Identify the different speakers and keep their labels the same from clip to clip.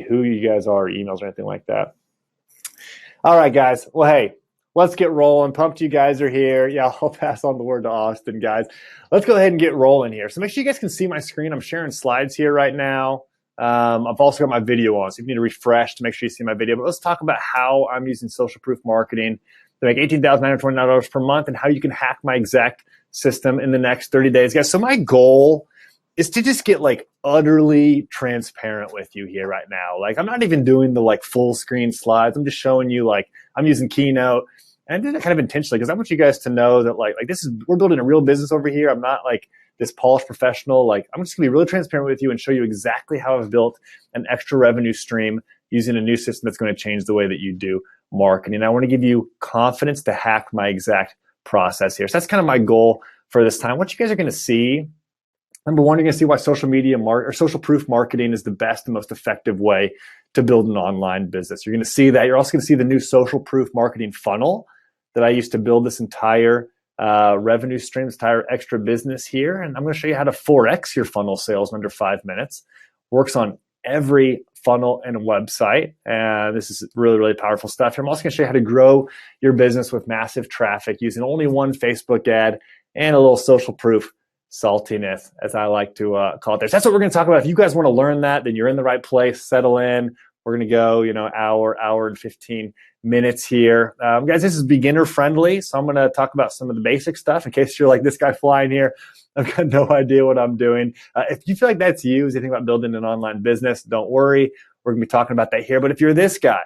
Speaker 1: who you guys are, emails or anything like that. All right, guys. Well, hey, let's get rolling. Pumped you guys are here. Yeah, I'll pass on the word to Austin, guys. Let's go ahead and get rolling here. So make sure you guys can see my screen. I'm sharing slides here right now. I've also got my video on, so you need to refresh to make sure you see my video. But let's talk about how I'm using social proof marketing to make $18,929 per month and how you can hack my exact system in the next 30 days, guys. So my goal is to just get like utterly transparent with you here right now. Like I'm not even doing the like full screen slides. I'm just showing you like I'm using Keynote. And I did that kind of intentionally because I want you guys to know that like this is, we're building a real business over here. I'm not like this polished professional. Like I'm just gonna be really transparent with you and show you exactly how I've built an extra revenue stream using a new system that's going to change the way that you do marketing. I want to give you confidence to hack my exact process here. So that's kind of my goal for this time. What you guys are going to see, number one, you're going to see why social media or social proof marketing is the best and most effective way to build an online business. You're going to see that. You're also going to see the new social proof marketing funnel that I used to build this entire revenue stream, this entire extra business here. And I'm going to show you how to 4X your funnel sales in under 5 minutes. Works on every funnel and website. This is really, really powerful stuff here. I'm also going to show you how to grow your business with massive traffic using only one Facebook ad and a little social proof saltiness, as I like to call it there. So that's what we're going to talk about. If you guys want to learn that, then you're in the right place. Settle in. We're going to go, hour and 15 minutes here. Guys, this is beginner friendly. So I'm going to talk about some of the basic stuff in case you're like this guy flying here. I've got no idea what I'm doing. If you feel like that's you, as you think about building an online business, don't worry. We're going to be talking about that here. But if you're this guy,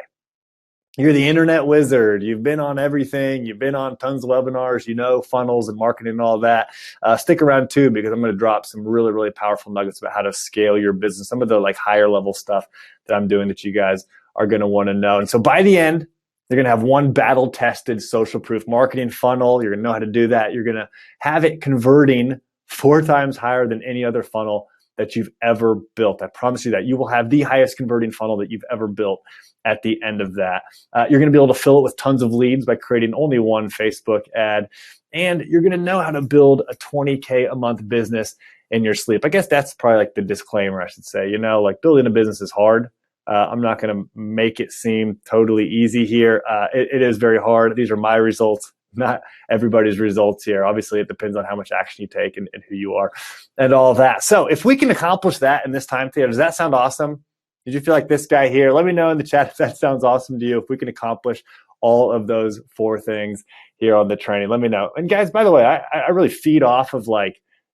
Speaker 1: you're the internet wizard, you've been on everything, you've been on tons of webinars, you know funnels and marketing and all that, stick around too, because I'm going to drop some really, really powerful nuggets about how to scale your business, some of the like higher level stuff that I'm doing that you guys are going to want to know. And so by the end, you're going to have one battle tested social proof marketing funnel. You're going to know how to do that. You're going to have it converting 4 times higher than any other funnel that you've ever built. I promise you that. You will have the highest converting funnel that you've ever built at the end of that. You're going to be able to fill it with tons of leads by creating only one Facebook ad. And you're going to know how to build a 20K a month business in your sleep. I guess that's probably like the disclaimer I should say. Like building a business is hard. I'm not going to make it seem totally easy here. It is very hard. These are my results, not everybody's results here. Obviously, it depends on how much action you take and who you are and all that. So if we can accomplish that in this time together, does that sound awesome? Did you feel like this guy here? Let me know in the chat if that sounds awesome to you, if we can accomplish all of those 4 things here on the training. Let me know. And guys, by the way, I really feed off of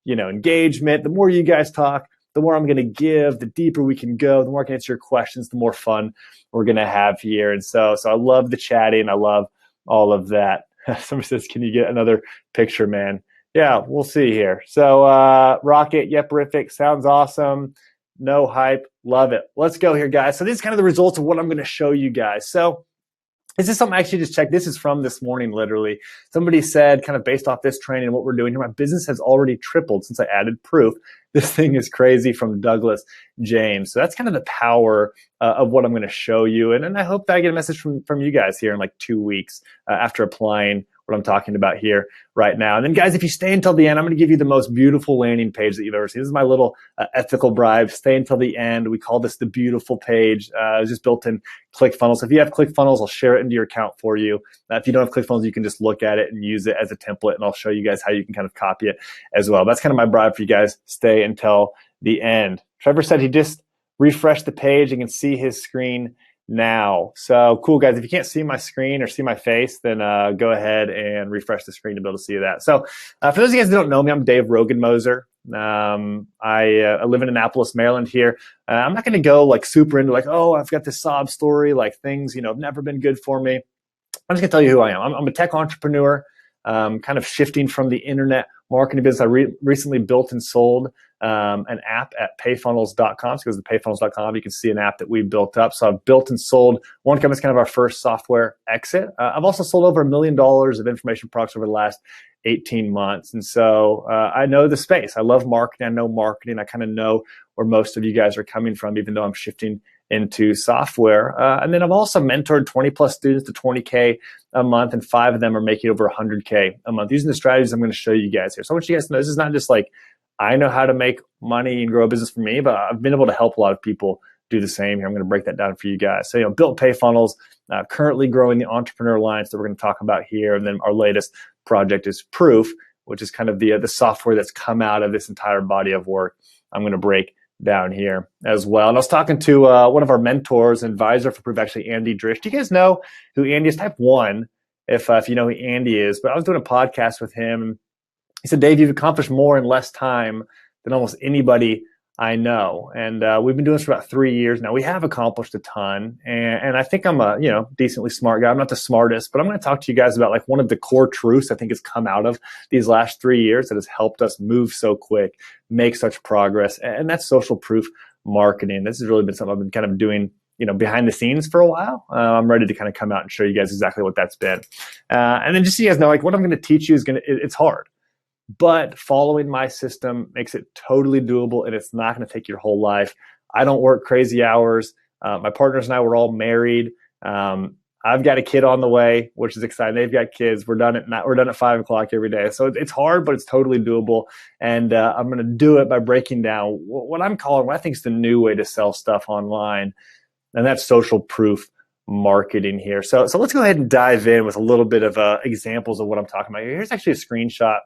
Speaker 1: engagement. The more you guys talk, the more I'm going to give, the deeper we can go, the more I can answer your questions, the more fun we're going to have here. And so I love the chatting. I love all of that. Somebody says, can you get another picture, man? Yeah, we'll see here. So Rocket, yeperific, sounds awesome. No hype, love it. Let's go here, guys. So this is kind of the results of what I'm going to show you guys. So this is something I actually just checked. This is from this morning, literally. Somebody said, kind of based off this training and what we're doing here, my business has already tripled since I added proof. This thing is crazy, from Douglas James. So that's kind of the power of what I'm going to show you. And I hope that I get a message from you guys here in like 2 weeks after applying what I'm talking about here right now. And then guys, if you stay until the end, I'm going to give you the most beautiful landing page that you've ever seen. This is my little ethical bribe. Stay until the end. We call this the beautiful page. It's just built in ClickFunnels. If you have ClickFunnels, I'll share it into your account for you. If you don't have ClickFunnels, you can just look at it and use it as a template, and I'll show you guys how you can kind of copy it as well. That's kind of my bribe for you guys. Stay until the end. Trevor said he just refreshed the page. You can see his screen now. So cool, guys. If you can't see my screen or see my face, then go ahead and refresh the screen to be able to see that. So for those of you guys that don't know me, I'm Dave Rogan-Moser. I live in Annapolis, Maryland here. I'm not going to go like super into like, oh, I've got this sob story, like things, have never been good for me. I'm just going to tell you who I am. I'm a tech entrepreneur, kind of shifting from the internet marketing business. I recently built and sold an app at payfunnels.com. So go to payfunnels.com. You can see an app that we built up. So I've built and sold one company. It's kind of our first software exit. I've also sold over $1 million of information products over the last 18 months. And so I know the space. I love marketing. I know marketing. I kind of know where most of you guys are coming from, even though I'm shifting into software. And then I've also mentored 20 plus students to 20K a month, and 5 of them are making over 100K a month using the strategies I'm going to show you guys here. So I want you guys to know this is not just like I know how to make money and grow a business for me, but I've been able to help a lot of people do the same here. I'm going to break that down for you guys. So, built pay funnels, currently growing the Entrepreneur Alliance that we're going to talk about here. And then our latest project is Proof, which is kind of the software that's come out of this entire body of work. I'm going to break down here as well. And I was talking to one of our mentors, advisor for Proof, actually, Andy Drish. Do you guys know who Andy is? Type 1 if you know who Andy is. But I was doing a podcast with him. He said, Dave, you've accomplished more in less time than almost anybody I know. And we've been doing this for about 3 years now. We have accomplished a ton. And I think I'm a decently smart guy. I'm not the smartest, but I'm going to talk to you guys about like one of the core truths I think has come out of these last 3 years that has helped us move so quick, make such progress. And that's social proof marketing. This has really been something I've been kind of doing behind the scenes for a while. I'm ready to kind of come out and show you guys exactly what that's been. And then just so you guys know, like what I'm going to teach you it's hard. But following my system makes it totally doable, and it's not going to take your whole life. I don't work crazy hours. My partners and I, we're all married. I've got a kid on the way, which is exciting. They've got kids. We're done at 5 o'clock every day. So it's hard, but it's totally doable. And I'm going to do it by breaking down what I think is the new way to sell stuff online, and that's social proof marketing here. So let's go ahead and dive in with a little bit of examples of what I'm talking about here. Here's actually a screenshot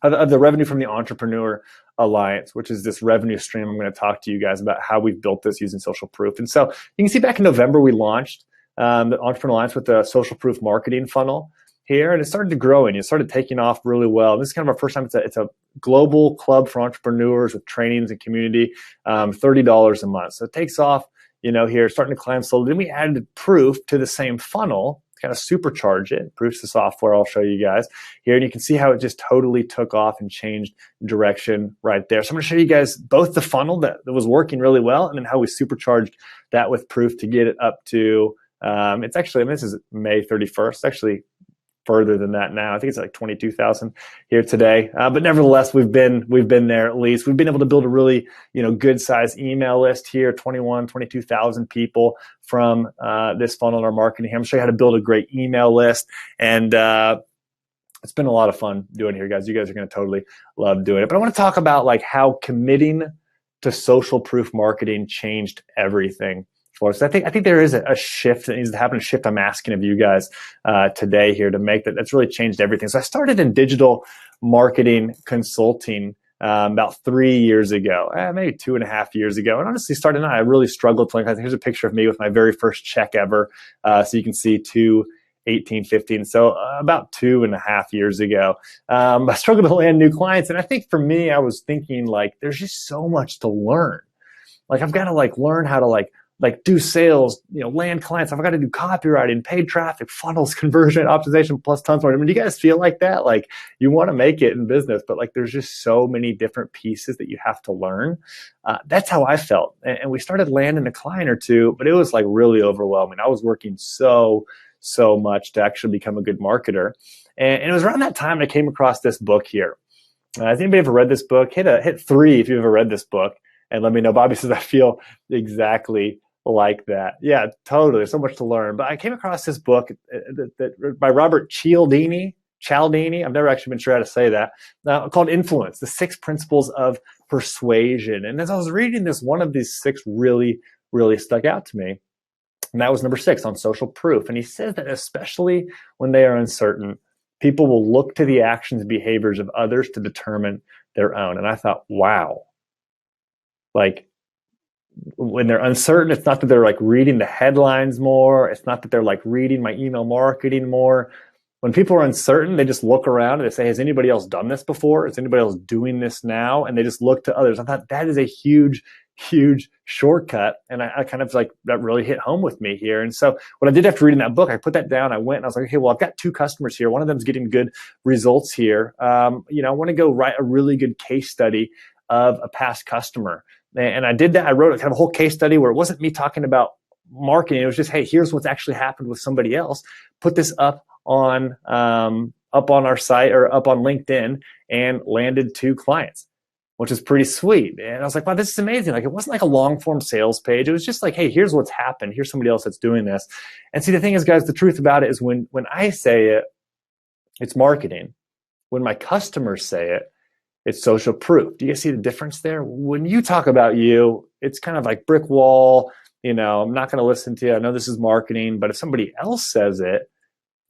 Speaker 1: of the revenue from the Entrepreneur Alliance, which is this revenue stream. I'm going to talk to you guys about how we've built this using social proof. And so you can see back in November, we launched the Entrepreneur Alliance with the social proof marketing funnel here, and it started to grow and it started taking off really well. And this is kind of our first time. It's a global club for entrepreneurs with trainings and community, $30 a month. So it takes off, here, starting to climb slowly. Then we added Proof to the same funnel, kind of supercharge it. Proof's the software I'll show you guys here. And you can see how it just totally took off and changed direction right there. So I'm going to show you guys both the funnel that was working really well and then how we supercharged that with Proof to get it up to, it's actually, this is May 31st, actually further than that now. I think it's like 22,000 here today. But nevertheless, we've been there at least. We've been able to build a really, good size email list here, 22,000 people from this funnel in our marketing here. I'm going to show you how to build a great email list. And it's been a lot of fun doing it here, guys. You guys are going to totally love doing it. But I want to talk about like how committing to social proof marketing changed everything. So I think there is a shift that needs to happen, a shift I'm asking of you guys today here to make that's really changed everything. So I started in digital marketing consulting about 3 years ago, maybe 2.5 years ago. And honestly, starting out, I really struggled to here's a picture of me with my very first check ever. So you can see 2018-15. So about 2.5 years ago, I struggled to land new clients. And I think for me, I was thinking like, there's just so much to learn. Like I've got to learn how to do sales, land clients. I've got to do copywriting, paid traffic, funnels, conversion, optimization, plus tons more. I mean, do you guys feel like that? Like you want to make it in business, but there's just so many different pieces that you have to learn. That's how I felt. And we started landing a client or two, but it was really overwhelming. I was working so much to actually become a good marketer. And it was around that time I came across this book here. Has anybody ever read this book? Hit 3 if you've ever read this book. And let me know. Bobby says, I feel exactly like that. Yeah, totally. There's so much to learn. But I came across this book that by Robert Cialdini. I've never actually been sure how to say that. Called Influence: The 6 Principles of Persuasion. And as I was reading this, one of these 6 really, really stuck out to me. And that was number 6 on social proof. And he says that especially when they are uncertain, people will look to the actions and behaviors of others to determine their own. And I thought, wow. When they're uncertain, it's not that they're reading the headlines more. It's not that they're reading my email marketing more. When people are uncertain, they just look around and they say, has anybody else done this before? Is anybody else doing this now? And they just look to others. I thought that is a huge, huge shortcut. And I kind of that really hit home with me here. And so what I did after reading that book, I put that down. I went and I was like, okay, well, I've got 2 customers here. One of them's getting good results here. I want to go write a really good case study of a past customer. And I did that. I wrote a kind of a whole case study where it wasn't me talking about marketing. It was just, hey, here's what's actually happened with somebody else. Put this up on our site or up on LinkedIn and landed 2 clients, which is pretty sweet. And I was like, wow, this is amazing. It wasn't a long form sales page. It was just hey, here's what's happened. Here's somebody else that's doing this. And see, the thing is, guys, the truth about it is when I say it, it's marketing. When my customers say it, It's social proof. Do you guys see the difference there? When you talk about you, it's kind of like brick wall. I'm not going to listen to you. I know this is marketing, but if somebody else says it,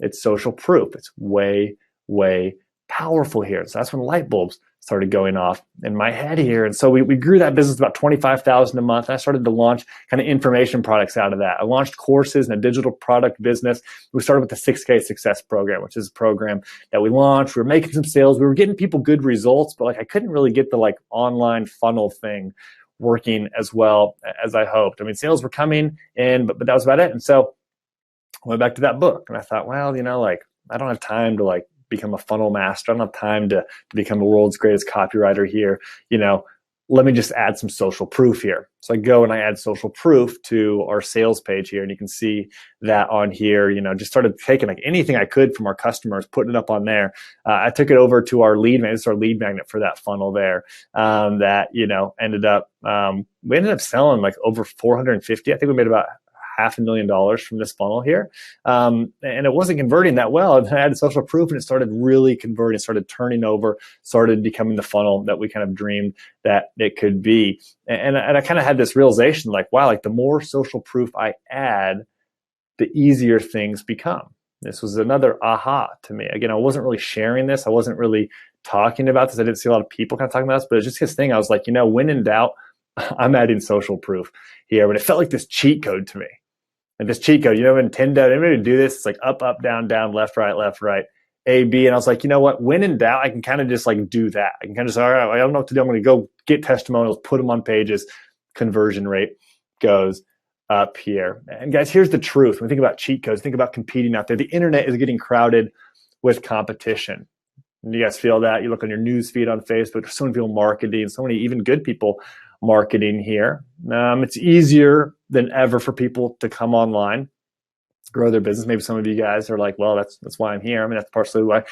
Speaker 1: it's social proof. It's way, way powerful here. So that's when light bulbs started going off in my head here. And so we grew that business about 25,000 a month. I started to launch kind of information products out of that. I launched courses and a digital product business. We started with the 6K Success Program, which is a program that we launched. We were making some sales. We were getting people good results, but I couldn't really get the online funnel thing working as well as I hoped. I mean, sales were coming in, but that was about it. And so I went back to that book and I thought, well, I don't have time to become a funnel master. I don't have time to become the world's greatest copywriter here. Let me just add some social proof here. So I go and I add social proof to our sales page here. And you can see that on here, just started taking anything I could from our customers, putting it up on there. I took it over to our lead magnet. It's our lead magnet for that funnel there. That, we ended up selling over 450. I think we made about $500,000 from this funnel here. And it wasn't converting that well. And I added social proof and it started really converting, started turning over, started becoming the funnel that we kind of dreamed that it could be. And I kind of had this realization wow, the more social proof I add, the easier things become. This was another aha to me. Again, I wasn't really sharing this. I wasn't really talking about this. I didn't see a lot of people kind of talking about this, but it's just this thing. I was like, when in doubt, I'm adding social proof here. But it felt like this cheat code to me. And this cheat code, Nintendo, anybody do this? It's up, down, left, right, A, B. And I was like, you know what? When in doubt, I can kind of just do that. I can kind of say, all right, I don't know what to do. I'm going to go get testimonials, put them on pages. Conversion rate goes up here. And guys, here's the truth. When we think about cheat codes, think about competing out there. The internet is getting crowded with competition. And you guys feel that? You look on your news feed on Facebook, there's so many people marketing, so many even good people marketing here. It's easier than ever for people to come online, grow their business. Maybe some of you guys are like, well, that's why I'm here. I mean, that's partially why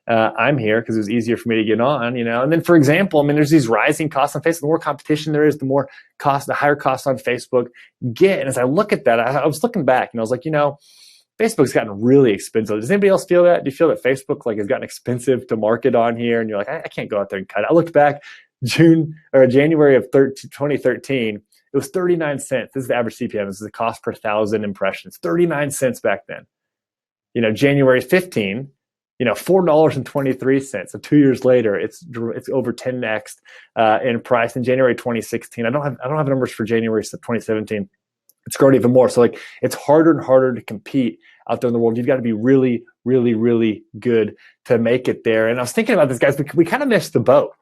Speaker 1: I'm here, because it was easier for me to get on, And then, for example, there's these rising costs on Facebook. The more competition there is, the more cost, the higher costs on Facebook get. And as I look at that, I was looking back and I was like, Facebook's gotten really expensive. Does anybody else feel that? Do you feel that Facebook has gotten expensive to market on here? And you're like, I can't go out there and cut it. I looked back January of 2013, it was 39 cents. This is the average CPM. This is the cost per 1,000 impressions. 39 cents back then. January 15, $4.23. So 2 years later, it's over 10x in price. In January 2016, I don't have numbers for January 2017. It's grown even more. So it's harder and harder to compete out there in the world. You've got to be really, really, really good to make it there. And I was thinking about this, guys. We kind of missed the boat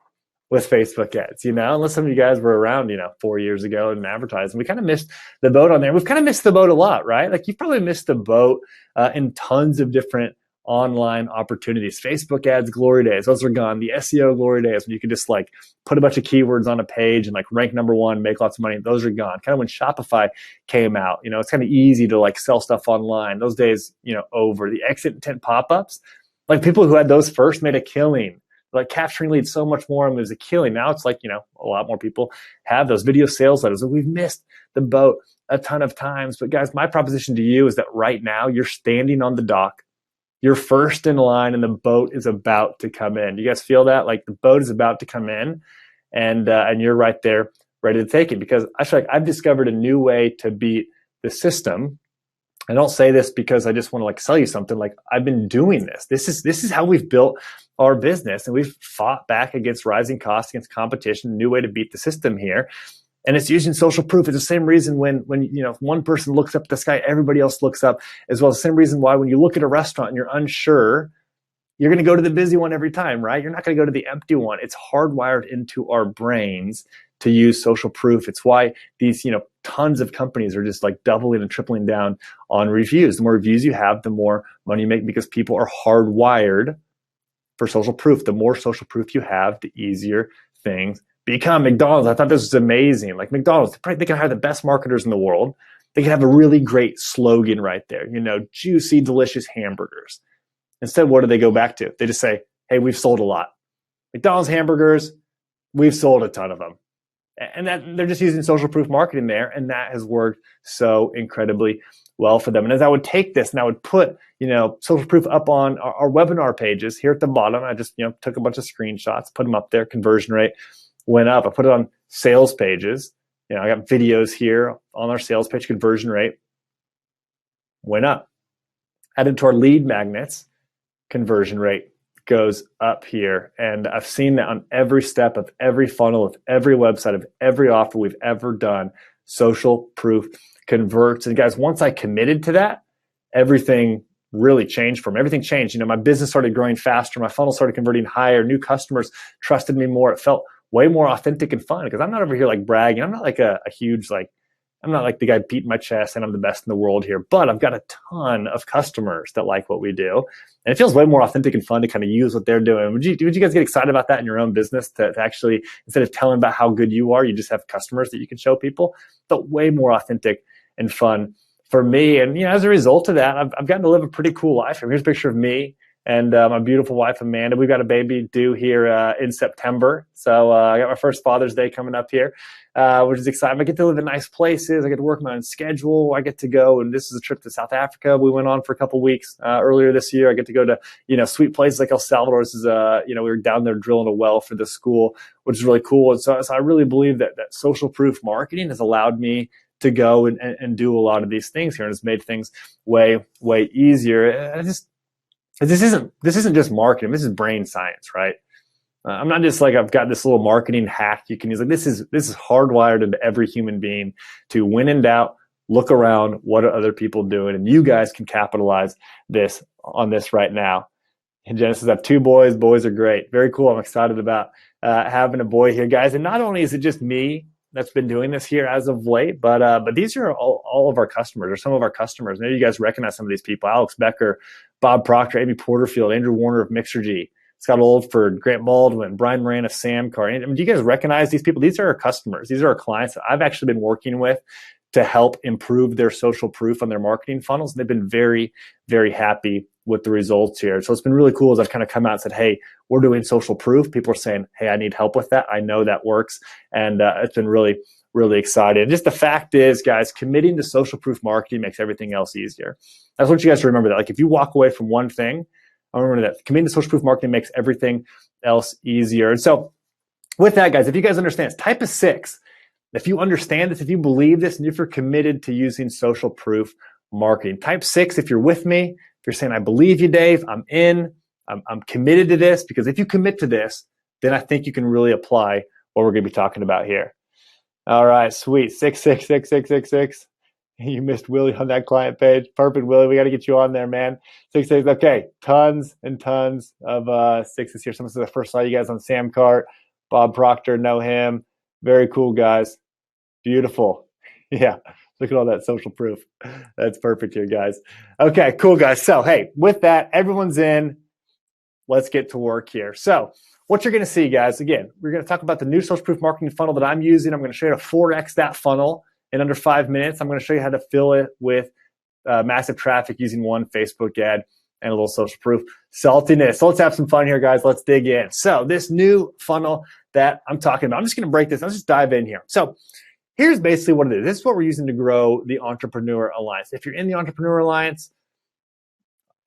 Speaker 1: with Facebook ads, unless some of you guys were around, 4 years ago and advertising. We kind of missed the boat on there. We've kind of missed the boat a lot, right? You've probably missed the boat in tons of different online opportunities. Facebook ads, glory days, those are gone. The SEO glory days, when you can just put a bunch of keywords on a page and rank number one, make lots of money, those are gone. Kind of when Shopify came out, it's kind of easy to sell stuff online. Those days, over. The exit intent pop-ups, people who had those first made a killing. Capturing leads so much more, and there's a killing. Now it's a lot more people have those video sales letters. We've missed the boat a ton of times. But guys, my proposition to you is that right now you're standing on the dock. You're first in line and the boat is about to come in. You guys feel that? The boat is about to come in and you're right there ready to take it, because I feel I've discovered a new way to beat the system. I don't say this because I just want to sell you something. I've been doing this. This is how we've built our business, and we've fought back against rising costs, against competition, a new way to beat the system here. And it's using social proof. It's the same reason when one person looks up at the sky, everybody else looks up as well. The same reason why when you look at a restaurant and you're unsure, you're going to go to the busy one every time, right? You're not going to go to the empty one. It's hardwired into our brains to use social proof. It's why these, tons of companies are just doubling and tripling down on reviews. The more reviews you have, the more money you make, because people are hardwired for social proof. The more social proof you have, the easier things become. McDonald's, I thought this was amazing. McDonald's, they can hire the best marketers in the world. They can have a really great slogan right there, juicy, delicious hamburgers. Instead, what do they go back to? They just say, hey, we've sold a lot. McDonald's hamburgers, we've sold a ton of them. And that they're just using social proof marketing there, and that has worked so incredibly well for them. And as I would take this and I would put, social proof up on our webinar pages here at the bottom, I just, took a bunch of screenshots, put them up there, conversion rate went up. I put it on sales pages. I got videos here on our sales page, conversion rate went up. Added to our lead magnets, conversion rate goes up here. And I've seen that on every step of every funnel, of every website, of every offer we've ever done. Social proof converts. And guys, once I committed to that, everything really changed for me. Everything changed. My business started growing faster. My funnel started converting higher. New customers trusted me more. It felt way more authentic and fun because I'm not over here like bragging. I'm not like a huge, I'm not like the guy beating my chest and I'm the best in the world here, but I've got a ton of customers that like what we do. And it feels way more authentic and fun to kind of use what they're doing. Would you guys get excited about that in your own business to actually, instead of telling about how good you are, you just have customers that you can show people? But way more authentic and fun for me. And, as a result of that, I've gotten to live a pretty cool life. Here's a picture of me and my beautiful wife, Amanda. We've got a baby due here in September. So I got my first Father's Day coming up here, which is exciting. I get to live in nice places. I get to work my own schedule. I get to go, and this is a trip to South Africa we went on for a couple of weeks earlier this year. I get to go to, sweet places like El Salvador. This is, we were down there drilling a well for the school, which is really cool. And so I really believe that social proof marketing has allowed me to go and do a lot of these things here, and it's made things way, way easier. This isn't just marketing. This is brain science, right? I'm not just like I've got this little marketing hack you can use. Like this is hardwired into every human being to, when in doubt, look around. What are other people doing? And you guys can capitalize on this right now. In Genesis, I have 2 boys. Boys are great. Very cool. I'm excited about having a boy here, guys. And not only is it just me that's been doing this here as of late, but these are all of our customers, or some of our customers. Maybe you guys recognize some of these people: Alex Becker, Bob Proctor, Amy Porterfield, Andrew Warner of Mixergy, Scott Oldford, Grant Baldwin, Brian Moran of Samcar. Do you guys recognize these people? These are our customers. These are our clients that I've actually been working with to help improve their social proof on their marketing funnels. And they've been very, very happy with the results here. So it's been really cool as I've kind of come out and said, hey, we're doing social proof. People are saying, hey, I need help with that. I know that works. And it's been really, really exciting. And just the fact is, guys, committing to social proof marketing makes everything else easier. I just want you guys to remember that. Like if you walk away from one thing, I remember that committing to social proof marketing makes everything else easier. And so with that, guys, if you guys understand, it's type of 6. If you understand this, if you believe this, and if you're committed to using social proof marketing, type 6, if you're with me, if you're saying, I believe you, Dave, I'm in, I'm committed to this, because if you commit to this, then I think you can really apply what we're going to be talking about here. All right, sweet. 6666666. You missed Willie on that client page. Perfect, Willie. We got to get you on there, man. 66. Okay, tons and tons of 6s here. Someone says, I first saw you guys on Samcart. Bob Proctor, know him. Very cool, guys. Beautiful. Yeah, look at all that social proof. That's perfect here, guys. Okay, cool, guys. So, hey, with that, everyone's in. Let's get to work here. So, what you're going to see, guys, again, we're going to talk about the new social proof marketing funnel that I'm using. I'm going to show you how to 4x that funnel in under 5 minutes. I'm going to show you how to fill it with massive traffic using one Facebook ad and a little social proof saltiness. So let's have some fun here, guys. Let's dig in. So this new funnel that I'm talking about, I'm just going to break this. Let's just dive in here. So here's basically what it is. This is what we're using to grow the Entrepreneur Alliance. If you're in the Entrepreneur Alliance,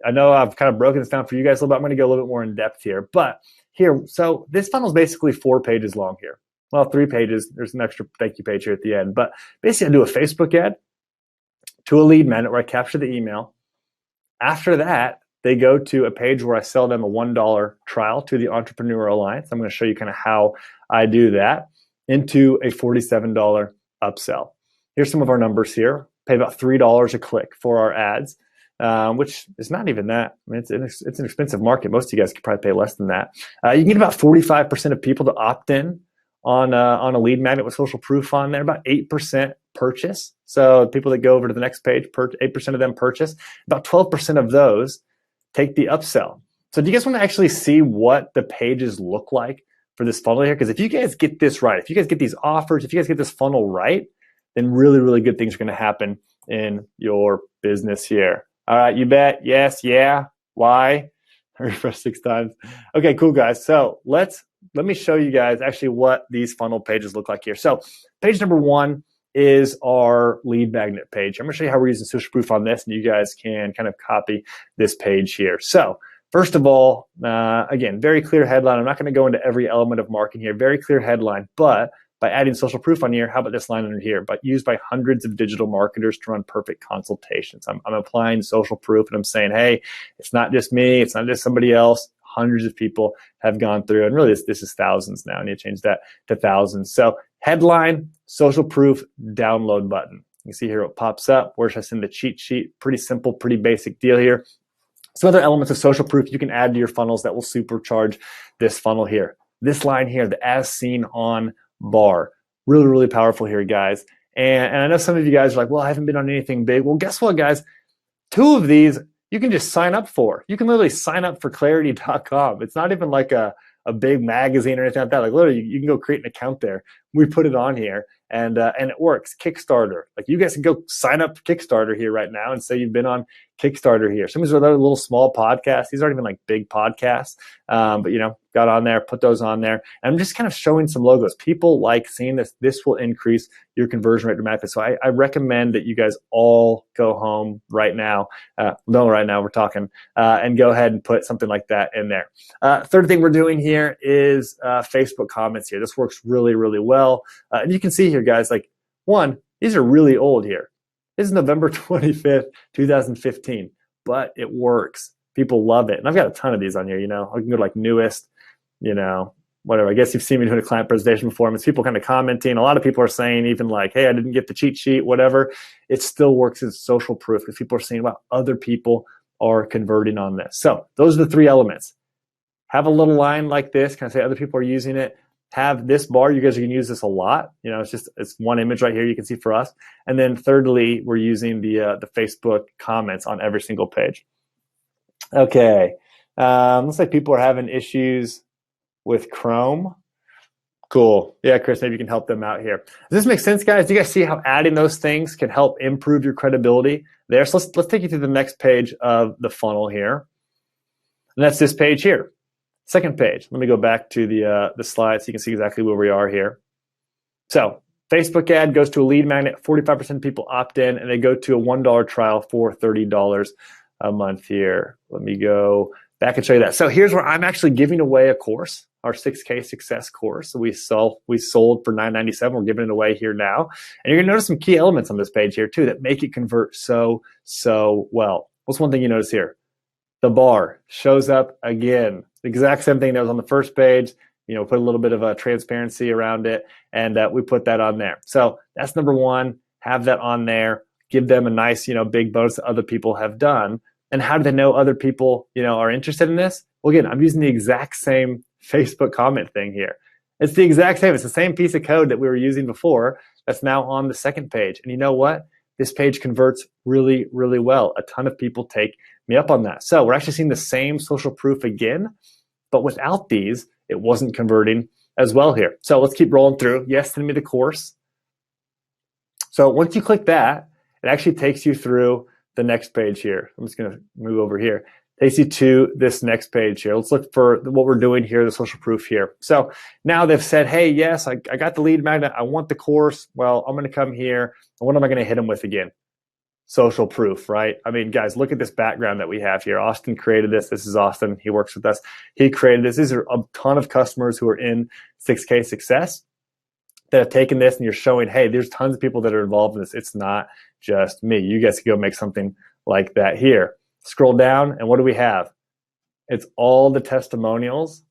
Speaker 1: I know I've kind of broken this down for you guys a little bit. I'm going to go a little bit more in depth here. But here, so this funnel is basically 4 pages long here. Well, 3 pages. There's an extra thank you page here at the end. But basically, I do a Facebook ad to a lead magnet where I capture the email. After that, they go to a page where I sell them a $1 trial to the Entrepreneur Alliance. I'm going to show you kind of how I do that into a $47 upsell. Here's some of our numbers here. Pay about $3 a click for our ads, which is not even that. I mean, it's an expensive market. Most of you guys could probably pay less than that. You can get about 45% of people to opt in on a lead magnet with social proof on there, about 8% purchase. So people that go over to the next page, 8% of them purchase. About 12% of those take the upsell. So do you guys want to actually see what the pages look like for this funnel here? Because if you guys get this right, if you guys get these offers, if you guys get this funnel right, then really, really good things are going to happen in your business here. All right, you bet. Yes, yeah. Why? I refresh 6 times. Okay, cool, guys. So let's let me show you guys actually what these funnel pages look like here. So page number 1 is our lead magnet page. I'm going to show you how we're using social proof on this, and you guys can kind of copy this page here. So first of all, again, very clear headline. I'm not going to go into every element of marketing here. Very clear headline, but by adding social proof on here, how about this line under here? But used by hundreds of digital marketers to run perfect consultations. I'm applying social proof, and I'm saying, hey, it's not just me. It's not just somebody else. Hundreds of people have gone through, and really this is thousands now. I need to change that to thousands. So headline, social proof, download button. You can see here what pops up. Where should I send the cheat sheet? Pretty simple, pretty basic deal here. Some other elements of social proof you can add to your funnels that will supercharge this funnel here. This line here, the as seen on bar. Really, really powerful here, guys. And I know some of you guys are like, well, I haven't been on anything big. Well, guess what, guys? 2 of these you can just sign up for. You can literally sign up for clarity.com. It's not even like a big magazine or anything like that. Like literally, you can go create an account there. We put it on here, and it works. Kickstarter. Like you guys can go sign up for Kickstarter here right now and say you've been on Kickstarter here. Some of these are other little small podcasts. These aren't even like big podcasts, but got on there, put those on there. And I'm just kind of showing some logos. People like seeing this. This will increase your conversion rate dramatically. So I recommend that you guys all go home right now. Right now we're talking, and go ahead and put something like that in there. Third thing we're doing here is Facebook comments here. This works really, really well. And you can see here, guys, like these are really old here. This is November 25th, 2015, but it works. People love it. And I've got a ton of these on here, I can go to like newest, whatever. I guess you've seen me doing a client presentation before. It's people kind of commenting. A lot of people are saying even like, hey, I didn't get the cheat sheet, whatever. It still works as social proof because people are saying, wow, other people are converting on this. So those are the 3 elements. Have a little line like this, kind of say other people are using it. Have this bar. You guys are going to use this a lot. It's one image right here you can see for us. And then thirdly, we're using the Facebook comments on every single page. Okay. Looks like people are having issues with Chrome. Cool. Yeah, Chris, maybe you can help them out here. Does this make sense, guys? Do you guys see how adding those things can help improve your credibility there? So let's take you to the next page of the funnel here. And that's this page here. Second page. Let me go back to the slide so you can see exactly where we are here. So Facebook ad goes to a lead magnet. 45% of people opt in, and they go to a $1 trial for $30 a month here. Let me go back and show you that. So here's where I'm actually giving away a course, our 6K success course. So we sold for $9.97. We're giving it away here now. And you're going to notice some key elements on this page here too that make it convert so well. What's one thing you notice here? The bar shows up again. The exact same thing that was on the first page. Put a little bit of a transparency around it, and we put that on there. So that's number 1. Have that on there. Give them a nice, big bonus that other people have done. And how do they know other people, are interested in this? Well, again, I'm using the exact same Facebook comment thing here. It's the exact same. It's the same piece of code that we were using before that's now on the second page. And you know what? This page converts really, really well. A ton of people take me up on that. So we're actually seeing the same social proof again, but without these, it wasn't converting as well here. So let's keep rolling through. Yes, send me the course. So once you click that, it actually takes you through the next page here. I'm just going to move over here. Takes you to this next page here. Let's look for what we're doing here, the social proof here. So now they've said, hey, yes, I got the lead magnet. I want the course. Well, I'm going to come here. And what am I going to hit them with again? Social proof, right? I mean, guys, look at this background that we have here. Austin created this. This is Austin. He works with us. He created this. These are a ton of customers who are in 6K Success that have taken this, and you're showing, hey, there's tons of people that are involved in this. It's not just me. You guys can go make something like that here. Scroll down, and what do we have? It's all the testimonials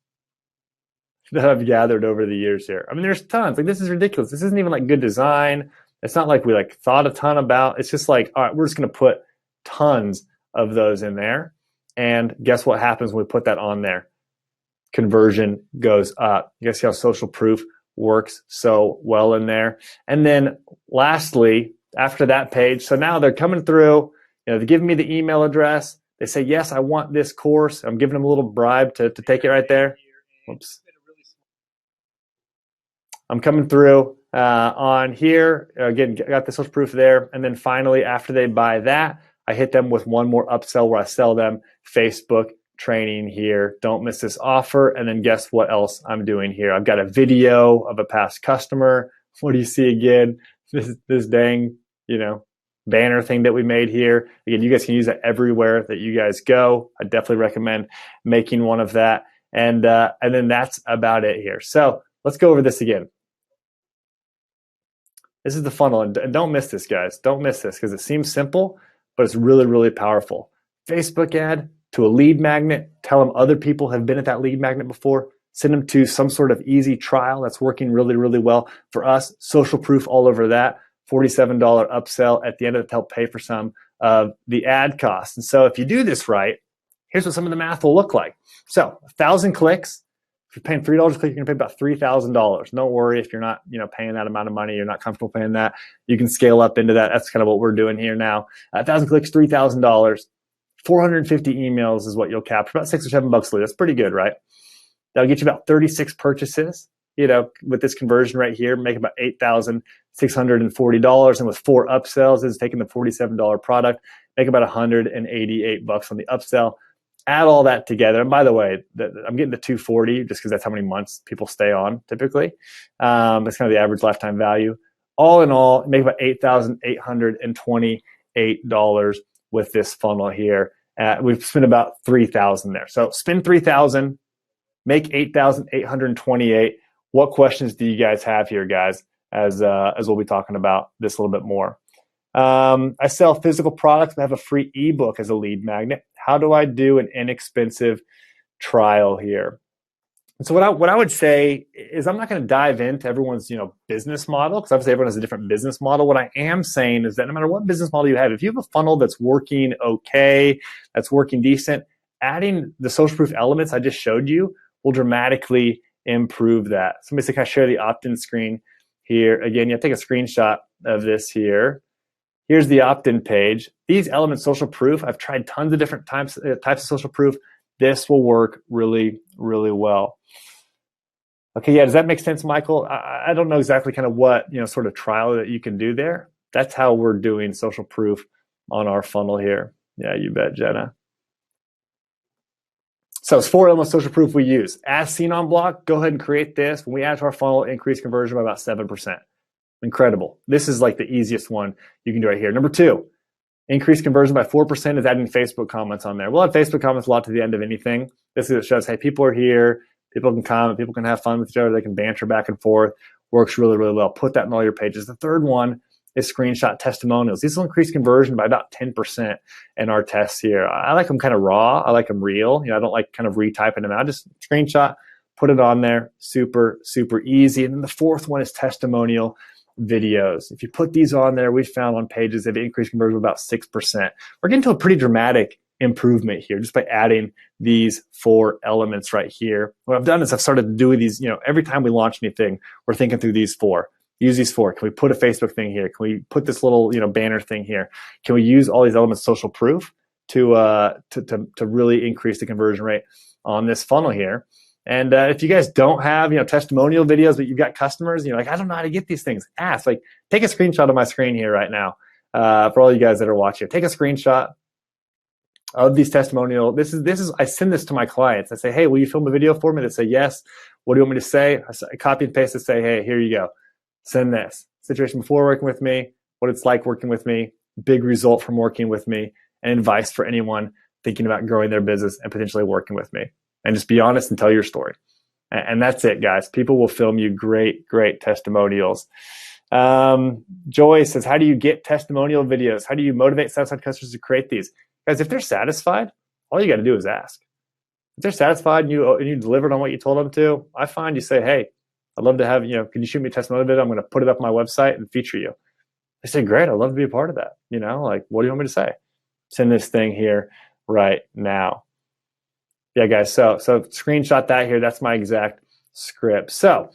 Speaker 1: that I've gathered over the years here. I mean, there's tons. Like, this is ridiculous. This isn't even like good design. It's not like we like thought a ton about. It's just like, all right, we're just going to put tons of those in there. And guess what happens when we put that on there? Conversion goes up. You guys see how social proof works so well in there. And then lastly, after that page, so now they're coming through, they're giving me the email address. They say, yes, I want this course. I'm giving them a little bribe to take it right there. Whoops. I'm coming through on here. Again, got the social proof there. And then finally, after they buy that, I hit them with one more upsell where I sell them Facebook training here. Don't miss this offer. And then guess what else I'm doing here? I've got a video of a past customer. What do you see again? This dang, banner thing that we made here. Again, you guys can use that everywhere that you guys go. I definitely recommend making one of that. And then that's about it here. So let's go over this again. This is the funnel, and don't miss this, guys. Don't miss this because it seems simple, but it's really, really powerful. Facebook ad to a lead magnet. Tell them other people have been at that lead magnet before. Send them to some sort of easy trial that's working really, really well for us. Social proof all over that. $47 upsell at the end of it to help pay for some of the ad costs. And so if you do this right, here's what some of the math will look like. So 1,000 clicks. If you're paying $3 a click, you're gonna pay about $3,000. Don't worry if you're not, paying that amount of money, you're not comfortable paying that. You can scale up into that. That's kind of what we're doing here now. 1,000 clicks, $3,000. 450 emails is what you'll capture. About $6 or $7 a lead. That's pretty good, right? That'll get you about 36 purchases. With this conversion right here, make about $8,640. And with 4 upsells, it's taking the $47 product, make about $188 on the upsell. Add all that together. And by the way, I'm getting to 240 just because that's how many months people stay on typically. That's kind of the average lifetime value. All in all, make about $8,828 with this funnel here. We've spent about $3,000 there. So spend $3,000, make $8,828. What questions do you guys have here, guys, as we'll be talking about this a little bit more? I sell physical products. I have a free ebook as a lead magnet. How do I do an inexpensive trial here? And so what I would say is I'm not going to dive into everyone's business model because obviously everyone has a different business model. What I am saying is that no matter what business model you have, if you have a funnel that's working okay, that's working decent, adding the social proof elements I just showed you will dramatically improve that. Somebody said, can I share the opt-in screen here? Again, you have to take a screenshot of this here. Here's the opt-in page. These elements, social proof, I've tried tons of different types of social proof. This will work really, really well. Okay, yeah, does that make sense, Michael? I don't know exactly kind of what, sort of trial that you can do there. That's how we're doing social proof on our funnel here. Yeah, you bet, Jenna. So it's 4 elements social proof we use. As seen on block, go ahead and create this. When we add to our funnel, increase conversion by about 7%. Incredible. This is like the easiest one you can do right here. Number 2, increase conversion by 4% is adding Facebook comments on there. We'll add Facebook comments a lot to the end of anything. This is, it shows, hey, people are here. People can comment. People can have fun with each other. They can banter back and forth. Works really, really well. Put that in all your pages. The third one is screenshot testimonials. These will increase conversion by about 10% in our tests here. I like them kind of raw. I like them real. I don't like kind of retyping them out. Just screenshot, put it on there. Super, super easy. And then the fourth one is testimonial videos. If you put these on there, we found on pages they've increased conversion about 6%. We're getting to a pretty dramatic improvement here just by adding these 4 elements right here. What I've done is I've started doing these, every time we launch anything, we're thinking through these 4. Use these 4. Can we put a Facebook thing here? Can we put this little, banner thing here? Can we use all these elements of social proof to really increase the conversion rate on this funnel here? And if you guys don't have, testimonial videos, but you've got customers, like, I don't know how to get these things. Ask, take a screenshot of my screen here right now for all you guys that are watching. Take a screenshot of these testimonial. This is. I send this to my clients. I say, hey, will you film a video for me? They say yes. What do you want me to say? I copy and paste to say, hey, here you go. Send this. Situation before working with me, what it's like working with me, big result from working with me, and advice for anyone thinking about growing their business and potentially working with me. And just be honest and tell your story. And that's it, guys. People will film you great, great testimonials. Joy says, how do you get testimonial videos? How do you motivate satisfied customers to create these? Guys, if they're satisfied, all you got to do is ask. If they're satisfied and you delivered on what you told them to, I find you say, hey, I'd love to have, can you shoot me a testimonial video? I'm going to put it up on my website and feature you. They say, great, I'd love to be a part of that. What do you want me to say? Send this thing here right now. Yeah, guys, so screenshot that here. That's my exact script. So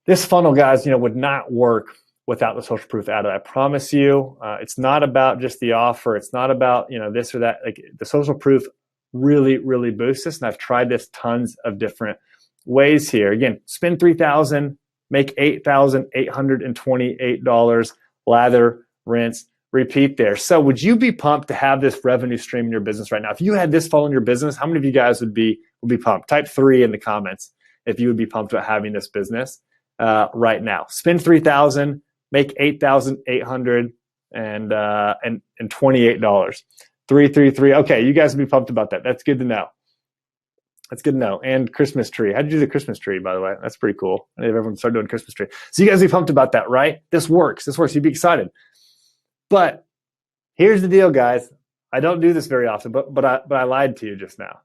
Speaker 1: this funnel, guys, would not work without the social proof ad. I promise you. It's not about just the offer. It's not about, this or that. Like, the social proof really, really boosts this. And I've tried this tons of different ways here. Again, spend $3,000, make $8,828, lather, rinse, repeat there. So would you be pumped to have this revenue stream in your business right now? If you had this funnel in your business, how many of you guys would be pumped? Type 3 in the comments if you would be pumped about having this business right now. Spend $3,000, make $8,800 and $28. 333. Okay, you guys would be pumped about that. That's good to know. That's good to know. And Christmas tree. How'd you do the Christmas tree, by the way? That's pretty cool. I need everyone to start doing Christmas tree. So you guys be pumped about that, right? This works. This works. You'd be excited. But here's the deal, guys. I don't do this very often, but I lied to you just now.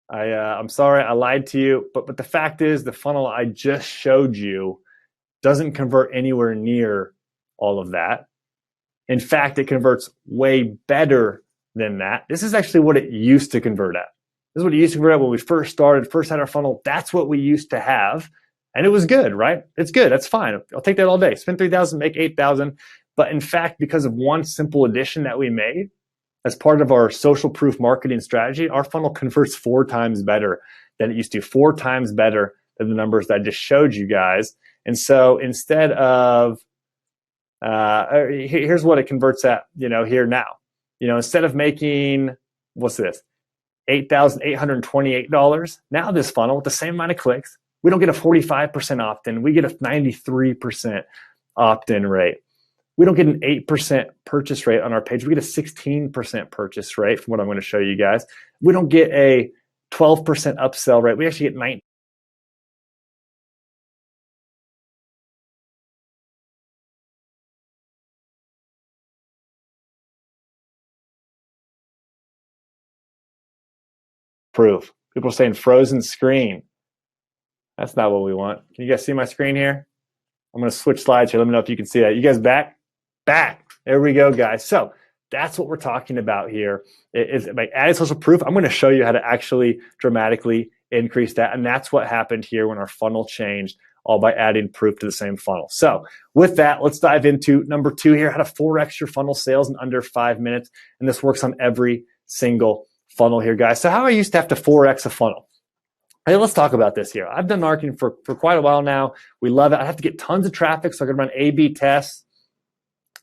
Speaker 1: I'm sorry, I lied to you. But the fact is, the funnel I just showed you doesn't convert anywhere near all of that. In fact, it converts way better than that. This is actually what it used to convert at. This is what it used to convert at when we first started, first had our funnel. That's what we used to have. And it was good, right? It's good. That's fine. I'll take that all day. Spend $3,000, make $8,000. But in fact, because of one simple addition that we made as part of our social proof marketing strategy, our funnel converts 4 times better than it used to, 4 times better than the numbers that I just showed you guys. And so instead of, here's what it converts at, here now. Instead of making, what's this, $8,828, now this funnel with the same amount of clicks, we don't get a 45% opt-in. We get a 93% opt-in rate. We don't get an 8% purchase rate on our page. We get a 16% purchase rate from what I'm going to show you guys. We don't get a 12% upsell rate. We actually get 19%. Proof. People are saying frozen screen. That's not what we want. Can you guys see my screen here? I'm going to switch slides here. Let me know if you can see that. You guys back? Back. There we go, guys. So that's what we're talking about here. Is by adding social proof, I'm going to show you how to actually dramatically increase that. And that's what happened here when our funnel changed, all by adding proof to the same funnel. So with that, let's dive into number 2 here, how to 4x your funnel sales in under 5 minutes. And this works on every single funnel here, guys. So how I used to have to 4x a funnel. Hey, let's talk about this here. I've done marketing for quite a while now. We love it. I have to get tons of traffic, so I can run A/B tests.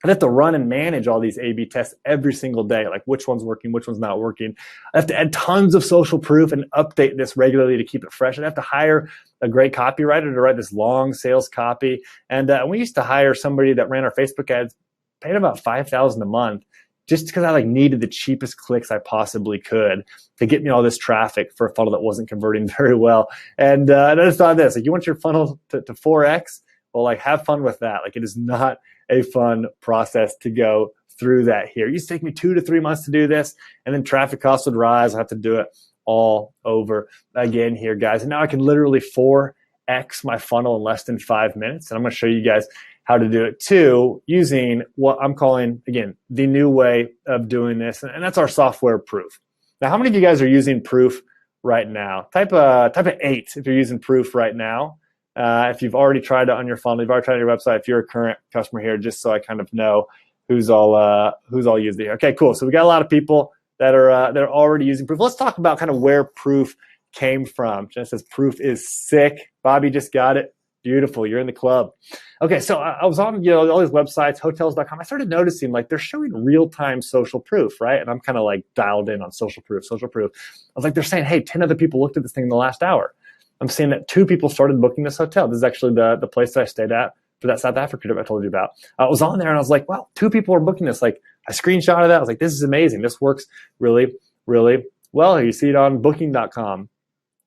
Speaker 1: I'd have to run and manage all these A/B tests every single day, like which one's working, which one's not working. I have to add tons of social proof and update this regularly to keep it fresh. I'd have to hire a great copywriter to write this long sales copy. And we used to hire somebody that ran our Facebook ads, paid about $5,000 a month, just because I needed the cheapest clicks I possibly could to get me all this traffic for a funnel that wasn't converting very well. And I just thought this, you want your funnel to 4x? Well, have fun with that. It is not a fun process to go through that here. It used to take me 2 to 3 months to do this, and then traffic costs would rise. I have to do it all over again here, guys. And now I can literally 4x my funnel in less than 5 minutes. And I'm going to show you guys how to do it too, using what I'm calling, again, the new way of doing this. And that's our software Proof. Now, how many of you guys are using Proof right now? Type a 8 if you're using Proof right now. If you've already tried it on your funnel, you've already tried it on your website, if you're a current customer here, just so I kind of know who's all using it. Okay, cool. So we got a lot of people that are already using Proof. Let's talk about kind of where Proof came from. Jen says Proof is sick. Bobby just got it. Beautiful. You're in the club. Okay, so I was on all these websites, hotels.com. I started noticing they're showing real-time social proof, right? And I'm kind of dialed in on social proof. I was they're saying, hey, 10 other people looked at this thing in the last hour. I'm seeing that 2 people started booking this hotel. This is actually the place that I stayed at for that South Africa trip I told you about. I was on there and I was like, wow, 2 people are booking this. I screenshotted that. I was like, this is amazing. This works really, really well. You see it on booking.com.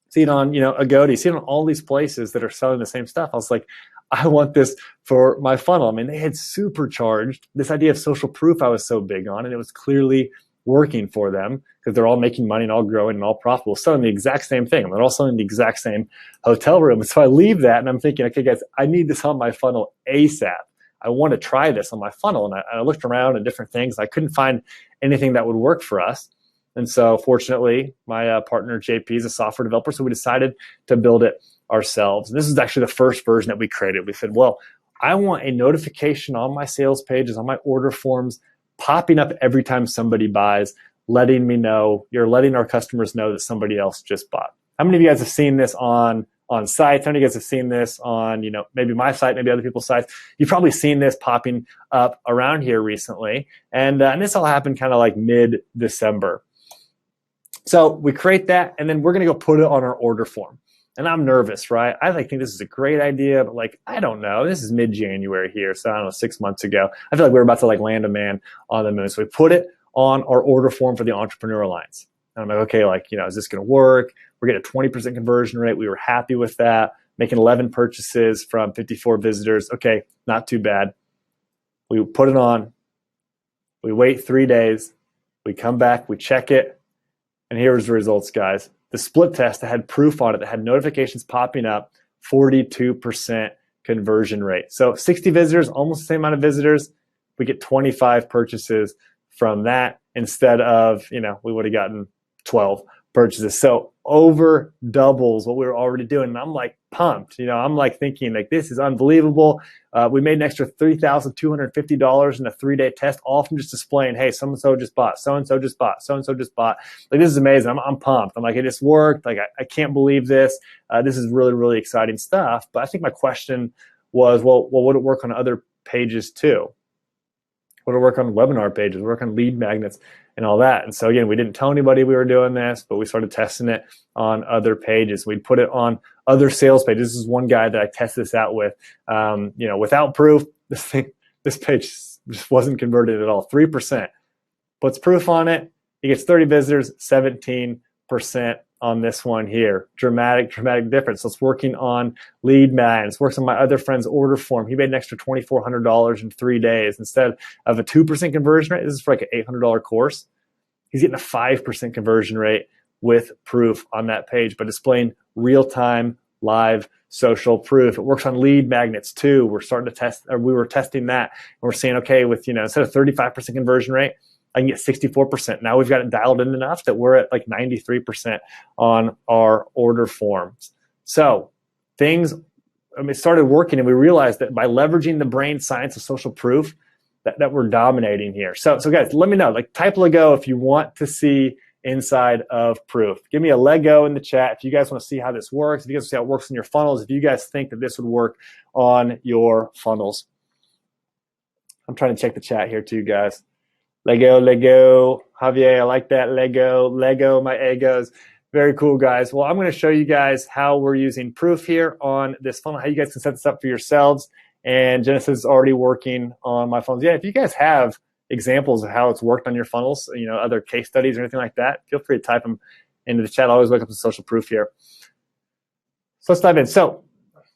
Speaker 1: See it on, Agoda. See it on all these places that are selling the same stuff. I was like, I want this for my funnel. I mean, they had supercharged this idea of social proof I was so big on, and it was clearly working for them because they're all making money and all growing and all profitable, selling the exact same thing. They're all selling the exact same hotel room. And so I leave that and I'm thinking, okay, guys, I need this on my funnel ASAP. I want to try this on my funnel. And I looked around at different things. I couldn't find anything that would work for us. And so fortunately, my partner JP is a software developer, so we decided to build it ourselves. And this is actually the first version that we created. We said, well, I want a notification on my sales pages, on my order forms, popping up every time somebody buys, letting me know, you're letting our customers know that somebody else just bought. How many of you guys have seen this on on sites. I know you guys have seen this on, maybe my site, maybe other people's sites. You've probably seen this popping up around here recently. And this all happened kind of like mid-December. So we create that, and then we're going to go put it on our order form. And I'm nervous, right? I think this is a great idea, but I don't know. This is mid-January here, so I don't know, 6 months ago. I feel like we're about to land a man on the moon. So we put it on our order form for the Entrepreneur Alliance. And I'm like, okay, is this going to work? We're getting a 20% conversion rate. We were happy with that. Making 11 purchases from 54 visitors. Okay, not too bad. We put it on. We wait 3 days. We come back. We check it. And here's the results, guys. The split test that had proof on it, that had notifications popping up, 42% conversion rate. So 60 visitors, almost the same amount of visitors. We get 25 purchases from that instead of, we would have gotten 12 purchases. So over doubles what we were already doing. And I'm pumped. I'm thinking this is unbelievable. We made an extra $3,250 in a 3-day test, all from just displaying, hey, so-and-so just bought, so-and-so just bought, so-and-so just bought. This is amazing. I'm pumped. I'm it just worked. I can't believe this. This is really, really exciting stuff. But I think my question was, well, would it work on other pages too? Would it work on webinar pages, work on lead magnets and all that? And so again, we didn't tell anybody we were doing this, but we started testing it on other pages. We'd put it on other sales pages. This is one guy that I tested this out with. Without proof, this page just wasn't converted at all. 3%. Puts proof on it. He gets 30 visitors, 17% on this one here. Dramatic difference. So it's working on lead magnets. Works on my other friend's order form. He made an extra $2,400 in 3 days. Instead of a 2% conversion rate, this is for an $800 course. He's getting a 5% conversion rate with proof on that page, but displaying real-time live social proof. It works on lead magnets too. We're starting to test, or we were testing that. And we're saying, okay, with, instead of 35% conversion rate, I can get 64%. Now we've got it dialed in enough that we're at 93% on our order forms. So things, started working, and we realized that by leveraging the brain science of social proof, that we're dominating here. So guys, let me know. Type Lego if you want to see inside of proof. Give me a Lego in the chat if you guys want to see how this works. If you guys want to see how it works in your funnels. If you guys think that this would work on your funnels. I'm trying to check the chat here too, guys. Lego, Javier, I like that. Lego, my egos. Very cool, guys. Well, I'm going to show you guys how we're using proof here on this funnel, how you guys can set this up for yourselves. And Genesis is already working on my funnels. Yeah, if you guys have examples of how it's worked on your funnels, other case studies or anything like that, feel free to type them into the chat. I always look up the social proof here. So let's dive in. So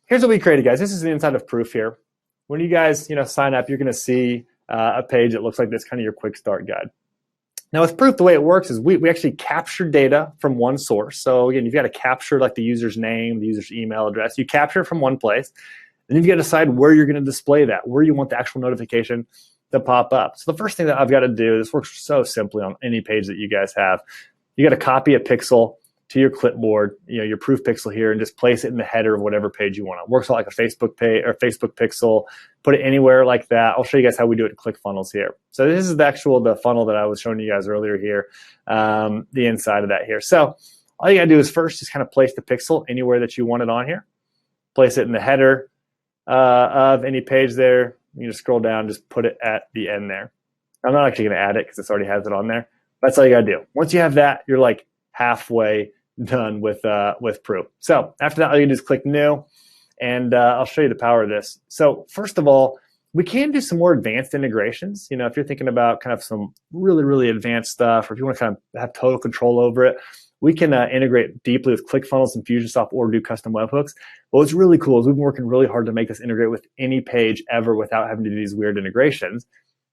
Speaker 1: here's what we created, guys. This is the inside of proof here. When you guys, sign up, you're going to see a page that looks like this, kind of your quick start guide. Now with proof, the way it works is we actually capture data from one source. So again, you've got to capture the user's name, the user's email address. You capture it from one place. And you've got to decide where you're going to display that, where you want the actual notification to pop up. So the first thing that I've got to do, this works so simply on any page that you guys have. You got to copy a pixel to your clipboard, your proof pixel here, and just place it in the header of whatever page you want. It works like a Facebook page or Facebook pixel. Put it anywhere like that. I'll show you guys how we do it in ClickFunnels here. So this is the funnel that I was showing you guys earlier here, the inside of that here. So all you got to do is first just kind of place the pixel anywhere that you want it on here. Place it in the header of any page there. You just scroll down, just put it at the end there. I'm not actually going to add it because it already has it on there. That's all you got to do. Once you have that, you're halfway done with proof. So after that, all you do is click new, and I'll show you the power of this. So first of all, we can do some more advanced integrations. If you're thinking about kind of some really, really advanced stuff, or if you want to kind of have total control over it, we can integrate deeply with ClickFunnels, Infusionsoft, or do custom webhooks. But what's really cool is we've been working really hard to make this integrate with any page ever without having to do these weird integrations.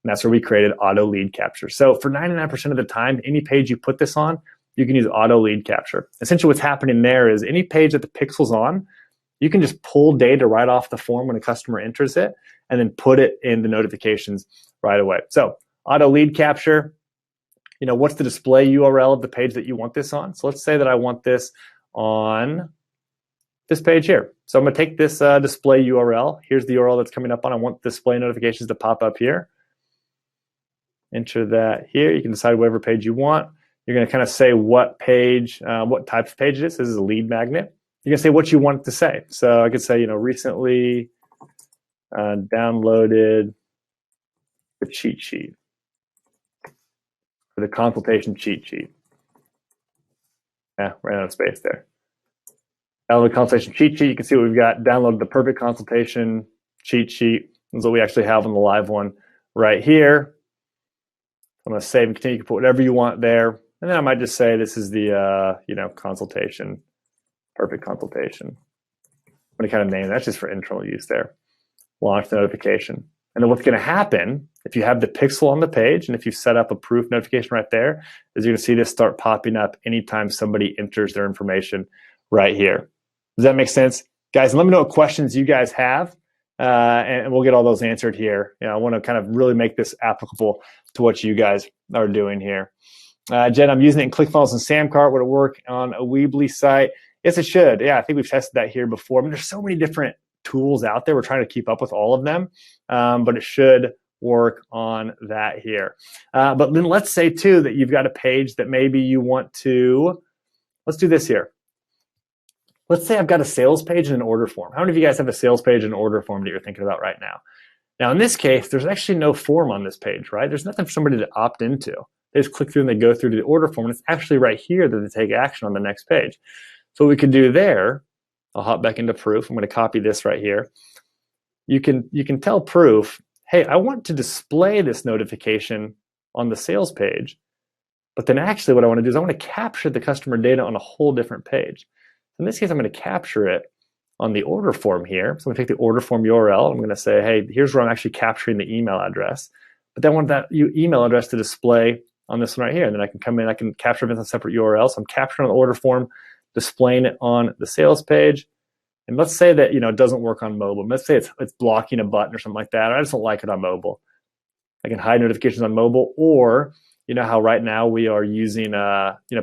Speaker 1: And that's where we created auto lead capture. So for 99% of the time, any page you put this on, you can use auto lead capture. Essentially what's happening there is any page that the pixel's on, you can just pull data right off the form when a customer enters it and then put it in the notifications right away. So auto lead capture, what's the display URL of the page that you want this on? So let's say that I want this on this page here. So I'm going to take this display URL. Here's the URL that's coming up on. I want display notifications to pop up here. Enter that here. You can decide whatever page you want. You're going to kind of say what page, what type of page it is. This is a lead magnet. you can say what you want it to say. So I could say, recently downloaded the cheat sheet, or the consultation cheat sheet. Yeah, ran out of space there. Download the consultation cheat sheet. You can see what we've got. Downloaded the perfect consultation cheat sheet. This is what we actually have on the live one right here. I'm going to save and continue. You can put whatever you want there. And then I might just say this is the, consultation, perfect consultation. I'm going to kind of name that's just for internal use there. Launch the notification. And then what's going to happen if you have the pixel on the page and if you set up a proof notification right there, is you're going to see this start popping up anytime somebody enters their information right here. Does that make sense? Guys, let me know what questions you guys have, and we'll get all those answered here. I want to kind of really make this applicable to what you guys are doing here. Jen, I'm using it in ClickFunnels and Samcart. Would it work on a Weebly site? Yes, it should. Yeah, I think we've tested that here before. I mean, there's so many different tools out there. We're trying to keep up with all of them, but it should work on that here. But then let's say too that you've got a page that maybe you want to, let's do this here. Let's say I've got a sales page and an order form. How many of you guys have a sales page and an order form that you're thinking about right now? Now, in this case, there's actually no form on this page, right? There's nothing for somebody to opt into. They just click through and they go through to the order form, and it's actually right here that they take action on the next page. So what we could do there, I'll hop back into Proof. I'm going to copy this right here. You can tell Proof, hey, I want to display this notification on the sales page, but then actually what I want to do is I want to capture the customer data on a whole different page. In this case, I'm going to capture it on the order form here. So I'm going to take the order form URL. I'm going to say, hey, here's where I'm actually capturing the email address. But then I want that email address to display on this one right here. And then I can come in, I can capture it in a separate URL. So I'm capturing on the order form, displaying it on the sales page. And let's say that it doesn't work on mobile. Let's say it's blocking a button or something like that. I just don't like it on mobile. I can hide notifications on mobile, or how right now we are using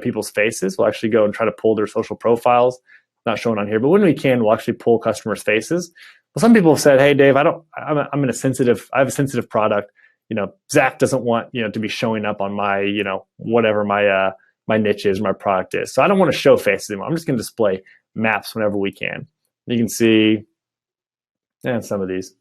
Speaker 1: people's faces. We'll actually go and try to pull their social profiles. Not shown on here, but when we can, we'll actually pull customers' faces. Well, some people have said, "Hey, Dave, I have a sensitive product. Zach doesn't want to be showing up on my whatever my niche is, my product is. So I don't want to show faces anymore. I'm just going to display maps whenever we can." You can see, some of these.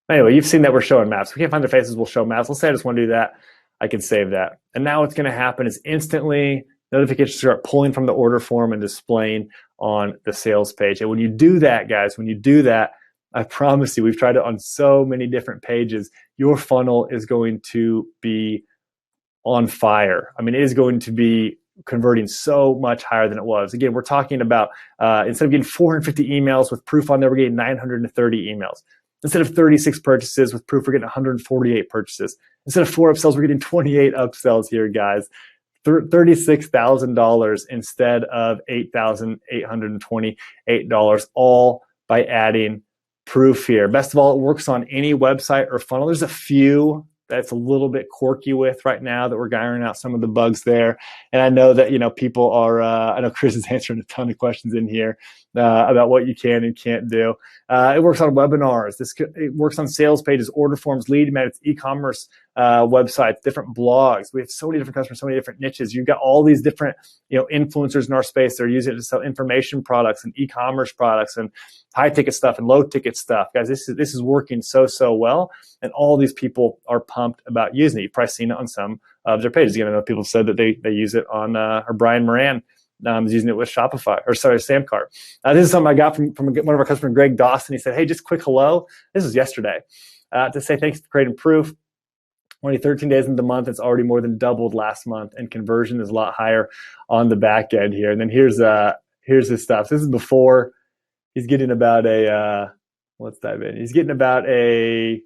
Speaker 1: Anyway, you've seen that we're showing maps. If we can't find their faces, we'll show maps. Let's say I just want to do that. I can save that. And now what's going to happen is instantly notifications start pulling from the order form and displaying on the sales page. And when you do that, guys, I promise you, we've tried it on so many different pages, your funnel is going to be on fire. I mean, it is going to be converting so much higher than it was. Again, we're talking about instead of getting 450 emails with Proof on there, we're getting 930 emails. Instead of 36 purchases with Proof, we're getting 148 purchases. Instead of 4 upsells, we're getting 28 upsells here, guys. $36,000 instead of $8,828, all by adding Proof here. Best of all, it works on any website or funnel. There's a few that's a little bit quirky with right now that we're ironing out some of the bugs there. And I know that people are. I know Chris is answering a ton of questions in here about what you can and can't do. It works on webinars. It works on sales pages, order forms, lead magnets, e-commerce websites, different blogs. We have so many different customers, so many different niches. You've got all these different influencers in our space. They're using it to sell information products and e-commerce products and high ticket stuff and low ticket stuff. Guys, this is working so well, and all these people are pumped about using it. You've probably seen it on some of their pages. Again, I know people said that they use it on, or Brian Moran is using it with Samcart. This is something I got from one of our customers, Greg Dawson. He said, hey, just quick hello. This was yesterday. To say thanks for creating Proof. Only 13 days into the month, it's already more than doubled last month, and conversion is a lot higher on the back end here. And then here's his stuff. So this is before. He's getting about let's dive in. He's getting about a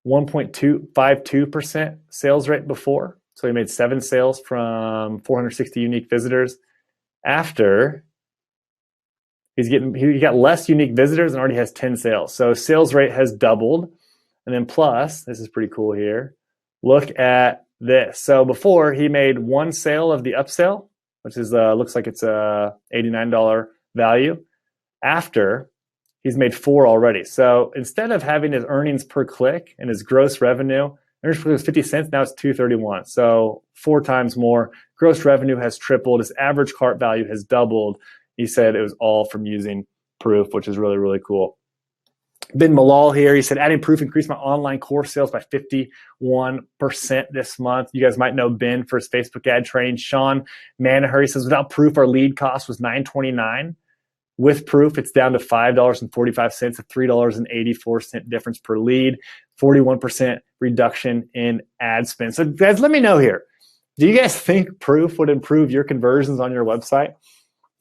Speaker 1: 1.252% sales rate before. So he made 7 sales from 460 unique visitors. After, he got less unique visitors and already has 10 sales. So sales rate has doubled. And then plus, this is pretty cool here. Look at this. So before, he made 1 sale of the upsell, which is looks like it's a $89 value. After, he's made 4 already. So instead of having his earnings per click and his gross revenue, earnings per click was 50 cents, now it's $2.31. So 4 times more. Gross revenue has tripled. His average cart value has doubled. He said it was all from using Proof, which is really, really cool. Ben Malal here, he said, adding Proof increased my online course sales by 51% this month. You guys might know Ben for his Facebook ad training. Sean Manaher, he says, without Proof, our lead cost was $9.29. With Proof, it's down to $5.45, a $3.84 difference per lead, 41% reduction in ad spend. So guys, let me know here. Do you guys think Proof would improve your conversions on your website?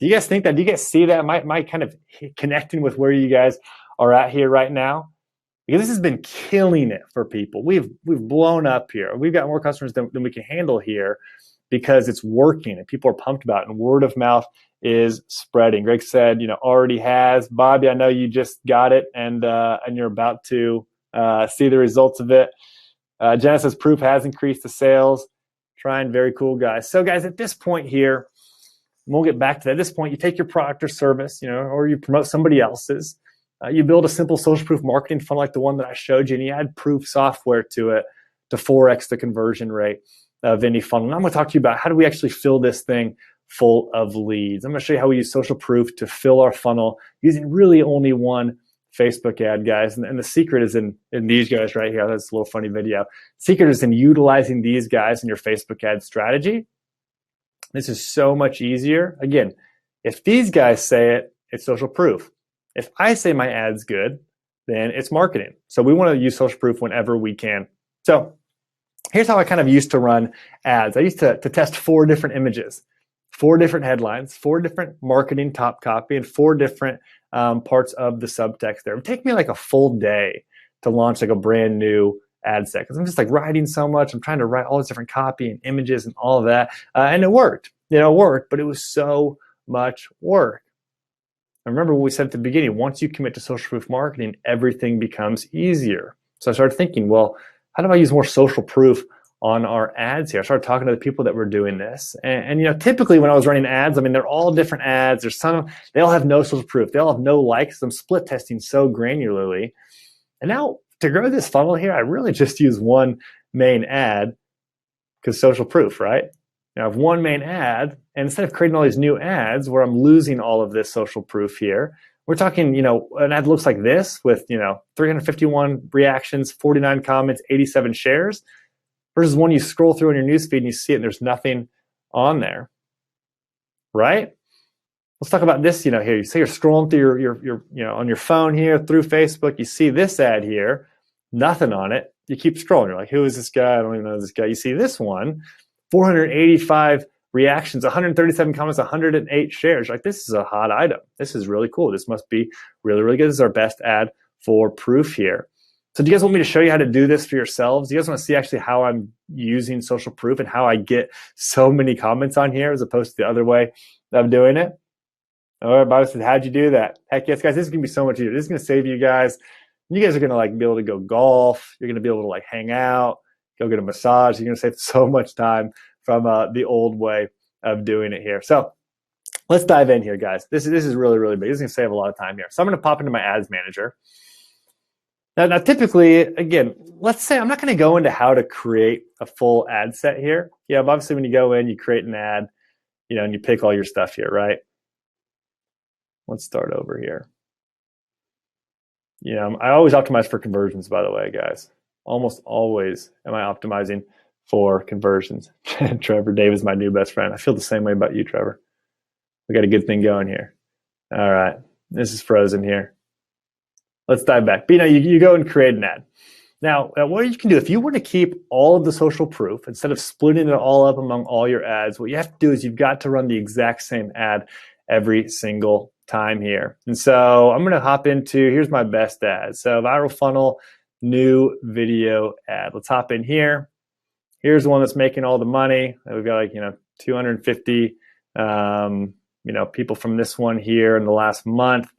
Speaker 1: Do you guys think that? Do you guys see that? Am I kind of connecting with where you guys are at here right now? Because this has been killing it for people. We've blown up here. We've got more customers than we can handle here because it's working and people are pumped about it, and word of mouth is spreading. Greg said, already has. Bobby, I know you just got it and you're about to see the results of it. Jenna says Proof has increased the sales. Trying, very cool, guys. So guys, at this point here, we'll get back to that. At this point, you take your product or service, or you promote somebody else's. You build a simple social proof marketing funnel like the one that I showed you, and you add Proof software to it to 4x the conversion rate of any funnel. And I'm going to talk to you about how do we actually fill this thing full of leads. I'm going to show you how we use social proof to fill our funnel using really only one Facebook ad, guys. And the secret is in these guys right here. That's a little funny video. Secret is in utilizing these guys in your Facebook ad strategy. This is so much easier. Again, if these guys say it, it's social proof. If I say my ad's good, then it's marketing. So we want to use social proof whenever we can. So here's how I kind of used to run ads. I used to test 4 different images, 4 different headlines, 4 different marketing top copy, and 4 different parts of the subtext there. It would take me like a full day to launch like a brand new ad set because I'm just like writing so much. I'm trying to write all this different copy and images and all of that. And it worked. It worked, but it was so much work. I remember what we said at the beginning, once you commit to social proof marketing, everything becomes easier. So I started thinking, well, how do I use more social proof on our ads here? I started talking to the people that were doing this. And typically when I was running ads, they're all different ads. They all have no social proof. They all have no likes. I'm split testing so granularly. And now to grow this funnel here, I really just use one main ad because social proof, right? Now I have one main ad, and instead of creating all these new ads where I'm losing all of this social proof here, we're talking, an ad looks like this with, 351 reactions, 49 comments, 87 shares, versus one you scroll through in your newsfeed and you see it and there's nothing on there, right? Let's talk about this, here. You say you're scrolling through your on your phone here through Facebook, you see this ad here, nothing on it. You keep scrolling. You're like, who is this guy? I don't even know this guy. You see this one, 485 reactions, 137 comments, 108 shares. Like, this is a hot item. This is really cool. This must be really, really good. This is our best ad for Proof here. So do you guys want me to show you how to do this for yourselves? Do you guys want to see actually how I'm using social proof and how I get so many comments on here as opposed to the other way of doing it? All right, Bobby said, how'd you do that? Heck yes, guys, this is going to be so much easier. This is going to save you guys. You guys are going to be able to go golf. You're going to be able to hang out, go get a massage. You're going to save so much time from the old way of doing it here. So let's dive in here, guys. This is really, really big. This is going to save a lot of time here. So I'm going to pop into my ads manager. Now, typically, again, let's say I'm not going to go into how to create a full ad set here. Yeah, obviously when you go in, you create an ad, and you pick all your stuff here, right? Let's start over here. I always optimize for conversions, by the way, guys. Almost always am I optimizing for conversions. Trevor, Dave is my new best friend. I feel the same way about you, Trevor. We got a good thing going here. All right, this is frozen here. Let's dive back. But you go and create an ad. Now, what you can do, if you were to keep all of the social proof, instead of splitting it all up among all your ads, what you have to do is you've got to run the exact same ad every single time here. And so I'm going to hop into, here's my best ad. So viral funnel, new video ad. Let's hop in here. Here's the one that's making all the money. We've got 250 people from this one here in the last month.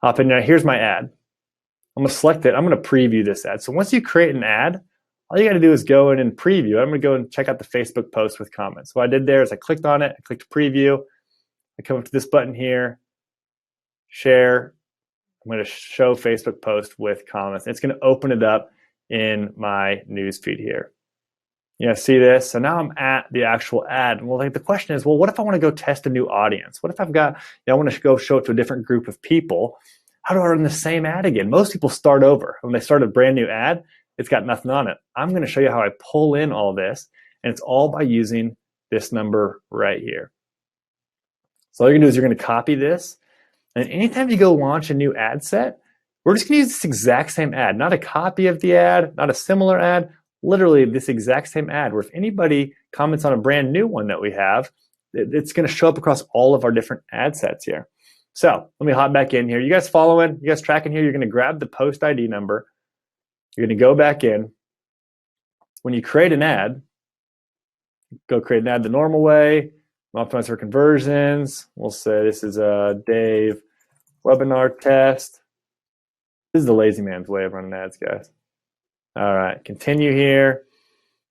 Speaker 1: Hop in there. Here's my ad. I'm going to select it. I'm going to preview this ad. So once you create an ad, all you got to do is go in and preview. I'm going to go and check out the Facebook post with comments. So what I did there is I clicked on it. I clicked preview. I come up to this button here, share. I'm going to show Facebook post with comments. It's going to open it up in my news feed here. Yeah, see this? So now I'm at the actual ad. Well, like the question is, well, what if I want to go test a new audience? What if I've got, I want to go show it to a different group of people? How do I run the same ad again? Most people start over. When they start a brand new ad, it's got nothing on it. I'm going to show you how I pull in all this, and it's all by using this number right here. So all you're going to do is you're going to copy this, and anytime you go launch a new ad set, we're just going to use this exact same ad, not a copy of the ad, not a similar ad, literally this exact same ad, where if anybody comments on a brand new one that we have, it's going to show up across all of our different ad sets here. So let me hop back in here. You guys following? You guys tracking here? You're going to grab the post ID number. You're going to go back in. When you create an ad, go create an ad the normal way. Optimize for conversions. We'll say this is a Dave webinar test. This is the lazy man's way of running ads, guys. All right, continue here.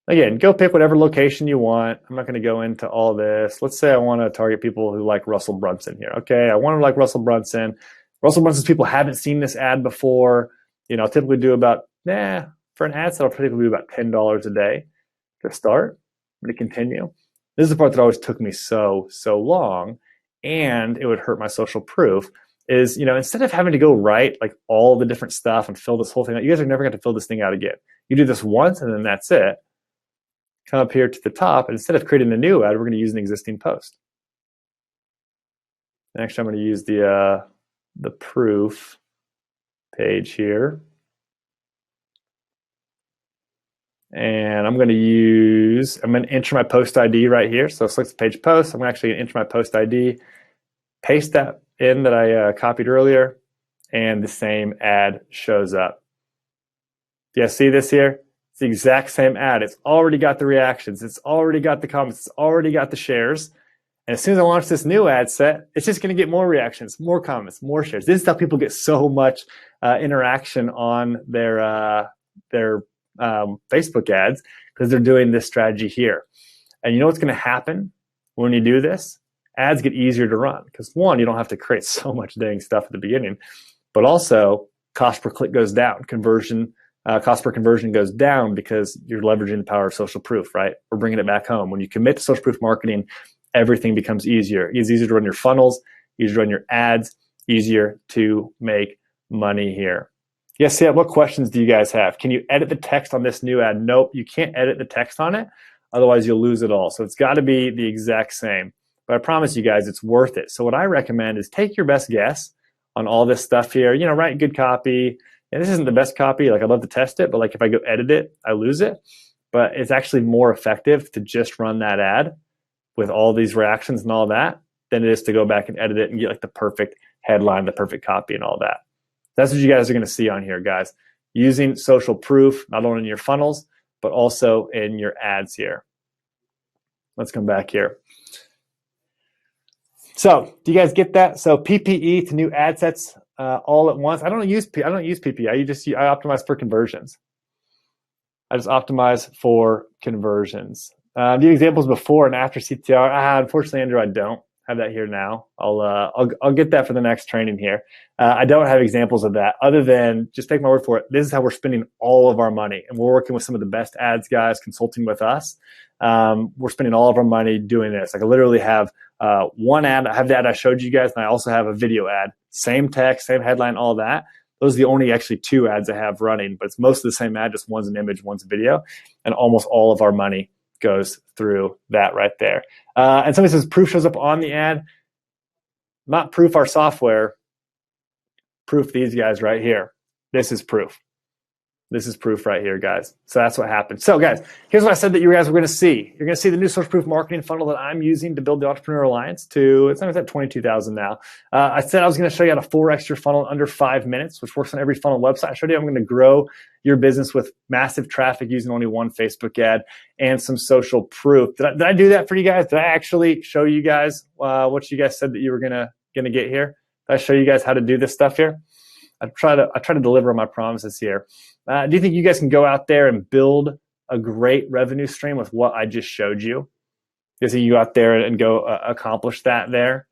Speaker 1: Again, go pick whatever location you want. I'm not going to go into all this. Let's say I want to target people who like Russell Brunson here. Okay, I want to like Russell Brunson. Russell Brunson's people haven't seen this ad before. You know, I'll typically do about, for an ad set, I'll typically do about $10 a day to start. I'm going to continue. This is the part that always took me so long, and it would hurt my social proof, is, you know, instead of having to go write like all the different stuff and fill this whole thing out, you guys are never going to fill this thing out again. You do this once and then that's it. Come up here to the top, and instead of creating a new ad, we're going to use an existing post. And actually, I'm going to use the proof page here. And I'm going to enter my post ID right here. So select the page post. I'm actually going to enter my post ID, paste that in that I copied earlier, and the same ad shows up. Do you guys see this here? It's the exact same ad. It's already got the reactions. It's already got the comments. It's already got the shares. And as soon as I launch this new ad set, it's just going to get more reactions, more comments, more shares. This is how people get so much interaction on their Facebook ads, because they're doing this strategy here. And you know what's going to happen when you do this? Ads get easier to run because, one, you don't have to create so much dang stuff at the beginning, but also cost per click goes down. Cost per conversion goes down because you're leveraging the power of social proof, right? We're bringing it back home. When you commit to social proof marketing, everything becomes easier. It's easier to run your funnels, easier to run your ads, easier to make money here. Yes, yeah. What questions do you guys have? Can you edit the text on this new ad? Nope, you can't edit the text on it. Otherwise, you'll lose it all. So it's got to be the exact same. But I promise you guys, it's worth it. So what I recommend is take your best guess on all this stuff here. You know, write good copy. And this isn't the best copy. Like, I'd love to test it, but like if I go edit it, I lose it. But it's actually more effective to just run that ad with all these reactions and all that than it is to go back and edit it and get like the perfect headline, the perfect copy and all that. That's what you guys are going to see on here, guys. Using social proof, not only in your funnels, but also in your ads here. Let's come back here. So do you guys get that? So PPE to new ad sets all at once. I don't use PPE. I optimize for conversions. I just optimize for conversions. The examples before and after CTR. Unfortunately, Andrew, I don't have that here now. I'll get that for the next training here. I don't have examples of that other than just take my word for it. This is how we're spending all of our money, and we're working with some of the best ads guys consulting with us. We're spending all of our money doing this. Like, I literally have one ad. I have the ad I showed you guys, and I also have a video ad. Same text, same headline, all that. Those are the only actually two ads I have running, but it's mostly the same ad, just one's an image, one's a video, and almost all of our money goes through that right there. And somebody says proof shows up on the ad. Not proof our software, proof these guys right here. This is proof. This is proof right here, guys. So that's what happened. So guys, here's what I said that you guys were going to see. You're going to see the new social proof marketing funnel that I'm using to build the Entrepreneur Alliance to, it's at 22,000 now. I said I was going to show you how to 4x your funnel in under 5 minutes, which works on every funnel website. I showed you I'm going to grow your business with massive traffic using only one Facebook ad and some social proof. Did I do that for you guys? Did I actually show you guys what you guys said that you were going to get here? Did I show you guys how to do this stuff here? I try to deliver on my promises here. Do you think you guys can go out there and build a great revenue stream with what I just showed you? Do you think you go out there and go accomplish that there?